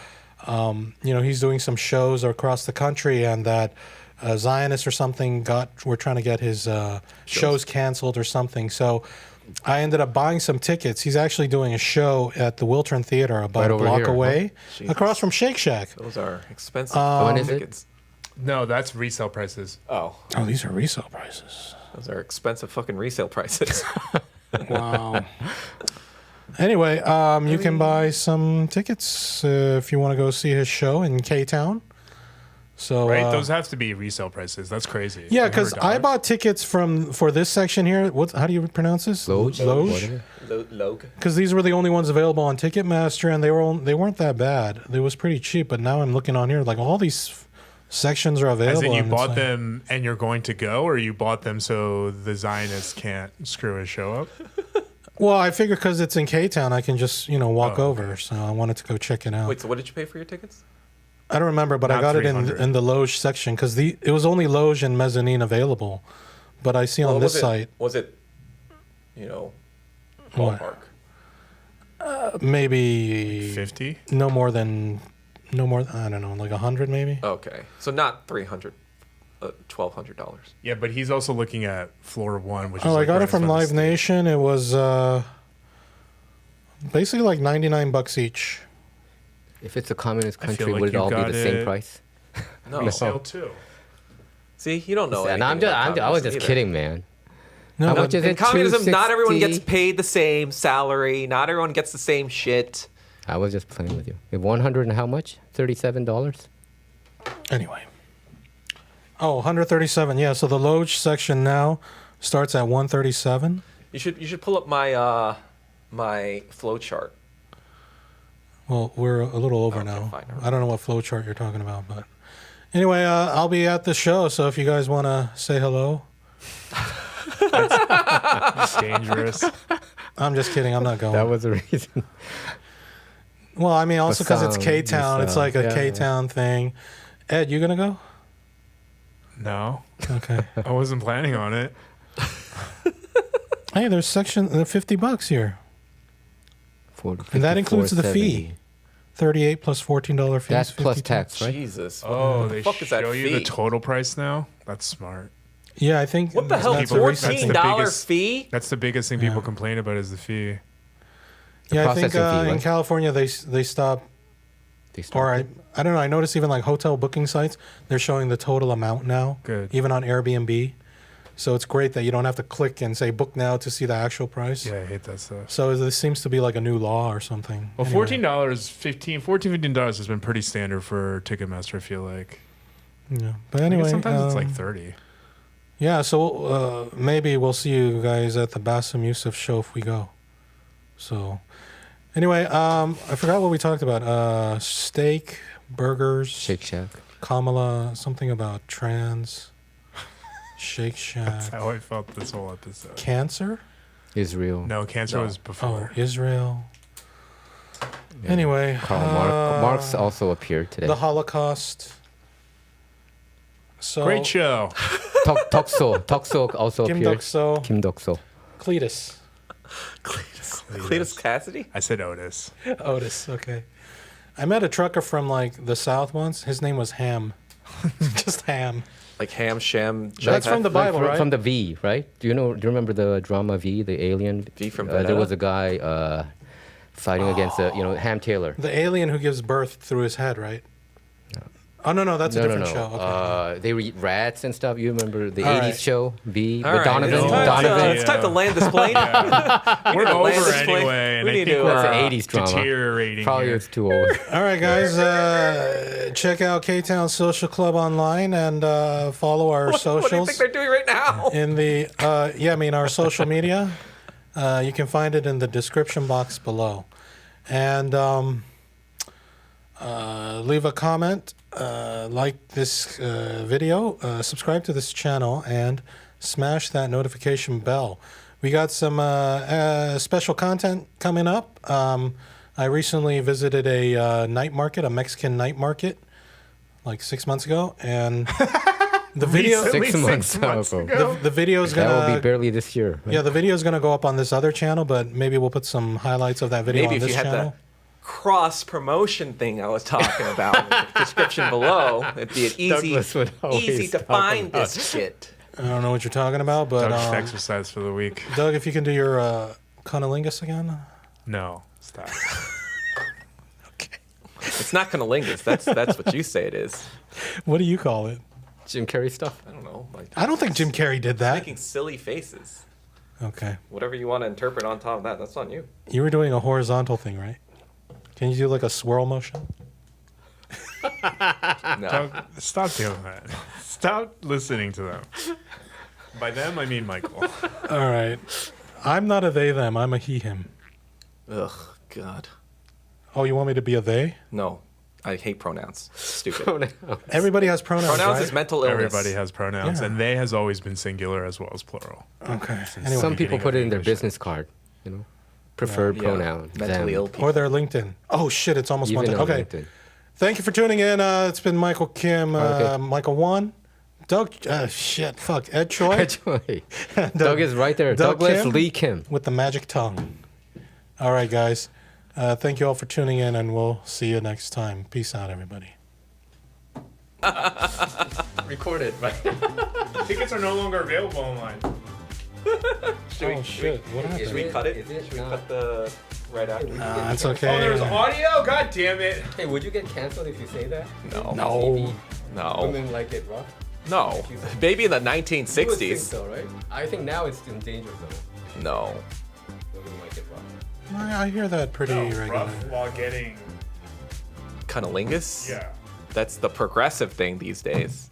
he's doing some shows across the country and that Zionists or something were trying to get his shows canceled or something. So I ended up buying some tickets. He's actually doing a show at the Wiltern Theater about Right a over block here, away, Jesus. across from Shake Shack. Those are expensive When is it? tickets. No, that's resale prices. Oh, Oh, these are resale prices. those are expensive fucking resale prices. Wow. Anyway, you can buy some tickets if you want to go see his show in Ktown. So Right? Those have to be resale prices. That's crazy. yeah, because I bought tickets for this section here. How do you pronounce this? Loge? Loge. Whatever. Logue. Because these were the only ones available on Ticketmaster, and they weren't that bad. It was pretty cheap. But now I'm looking on here, like all these sections are available. As in you and it's bought like- them and you're going to go, or you bought them so the Zionists can't screw a show up? Well, I figured because it's in Ktown, I can just walk Oh, over. So I wanted to go check it out. Wait, so what did you pay for your tickets? I don't remember, but I Not got it 300. in the Loge section because it was only Loge and mezzanine available. But I see on this site Was it, What? ballpark? maybe 50? no more than I don't know, like 100 maybe. Okay, so not $300, $1,200. Yeah, but he's also looking at floor 1, which is Oh, I like got right it from in front Live of the stage. Nation. It was basically like $99 each. If it's a communist I feel country, like would it you all be got the same it. price? No. Resale too. See, you don't know. And anything about I was communism just either. kidding, man. No, How but- much is In it? communism, not everyone gets 260? paid the same salary. Not everyone gets the same shit. I was just playing with you. 100 and how much? $37? Anyway. Oh, 137. Yeah, so the Loge section now starts at 137. You should pull up my my flow chart. Well, we're a little over Okay, now. fine. I don't know what flow chart you're talking about, but anyway, I'll be at the show, so if you guys want to say hello. It's dangerous. I'm just kidding. I'm not going. That was the reason. Well, I mean, also because it's Bassem, K-Town. It's like a yeah, K-Town thing. Ed, you going to go? No, Okay. I wasn't planning on it. Hey, there's $50 here. And that includes the fee. $38 plus $14 fee. That's plus tax, right? Jesus. Oh, what the they fuck is that show you fee? the total price now? That's smart. Yeah, I think. What the hell? that's a People- recent that's the thing. $14 biggest- fee? That's the biggest thing people complain about is the fee. Yeah, I think processing fee, in right? California they stopped. They Or start- I don't know. I noticed even like hotel booking sites, they're showing the total amount now. Good. Even on Airbnb. So it's great that you don't have to click and say book now to see the actual price. Yeah, I hate that stuff. So this seems to be like a new law or something. Well, Anyway. $15 has been pretty standard for Ticketmaster, I feel like. Yeah. But I anyway. guess sometimes it's like 30. Yeah, so maybe we'll see you guys at the Bassem Youseff show if we go. So anyway, I forgot what we talked about. Steak, burgers, Shake Shack. Kamala, something about trans, Shake Shack, That's how I felt this whole episode. cancer. Israel. No, cancer was Oh, before. Israel. Anyway, Karl Marx also appeared today. the Holocaust. So Great show. Tokso also Kim appeared. Duk-so, Kim Duk-so. Cletus, Cletus Cassidy? I said Otis. Otis. Okay, I met a trucker from like the South once. His name was Ham, just Ham. Like Ham, Shem, That's from the Bible, from, right? From the V, right? Do you remember the drama V, the alien? V from There Vendetta? was a guy fighting against Ham Taylor. The alien who gives birth through his head, right? Oh no, that's a different show. Okay. They eat rats and stuff. You remember the All 80s right. show V All with right, Donovan? it's time, Donovan. it's time to land this plane. We're to over land this plane. anyway, and We I need think to, we're That's the 80s drama. deteriorating Probably here. it's too old. All right, guys. Check out Ktown Social Club online and follow our What do you socials think they're doing right now? in the our social media. You can find it in the description box below, and leave a comment, like this video, subscribe to this channel, and smash that notification bell. We got some special content coming up. I recently visited a night market, a Mexican night market, like 6 months ago, and the video, Recently, 6 months ago. the video is That will gonna be barely this year. Right? yeah, the video is gonna go up on this other channel, but maybe we'll put some highlights of that video Maybe on if this you had channel. the cross promotion thing I was talking about in the description below, it'd be Douglas would always easy to talk find about this shit. I don't know what you're talking about, but Doug's exercise for the week. Doug, if you can do your cunnilingus again. No, stop. It's not cunnilingus. That's what you say it is. What do you call it? Jim Carrey stuff. I don't know. Like I don't think Jim Carrey did that. making silly faces. Okay. Whatever you want to interpret on top of that, that's on you. You were doing a horizontal thing, right? Can you do like a swirl motion? No. Stop doing that. Stop listening to them. By them, I mean Michael. All right. I'm not a they, them. I'm a he, him. Ugh, God. Oh, you want me to be a they? No. I hate pronouns. Stupid. Everybody has pronouns, Pronouns right? is mental illness. Everybody has pronouns, Yeah. and they has always been singular as well as plural. Okay. Anyway. Some people beginning put of it in their English. business card, you know, preferred Yeah. pronoun. Mentally them. ill people. Or their LinkedIn. Oh, shit. It's almost Even one on thing. Okay. LinkedIn. Thank you for tuning in. It's been Michael Kim, Okay. Michael 1, Doug, shit, fuck, Ed Choi. Actually, Doug is right there. Doug Douglas Kim? Lee Kim. With the magic tongue. All right, guys. Thank you all for tuning in, and we'll see you next time. Peace out, everybody. Recorded, right? Tickets are no longer available online. Oh, shit. What happened? Should we cut it? Is it Should we not? cut the right after? That's okay. Oh, there's audio? God damn it. Hey, would you get canceled if you say that? No. No. No. Women like it rough. No. Maybe in the You would think 1960s. so, right? I think now it's in danger zone. No. Women like it rough. I hear that pretty regularly. Rough while getting. Cunnilingus? Yeah. That's the progressive thing these days.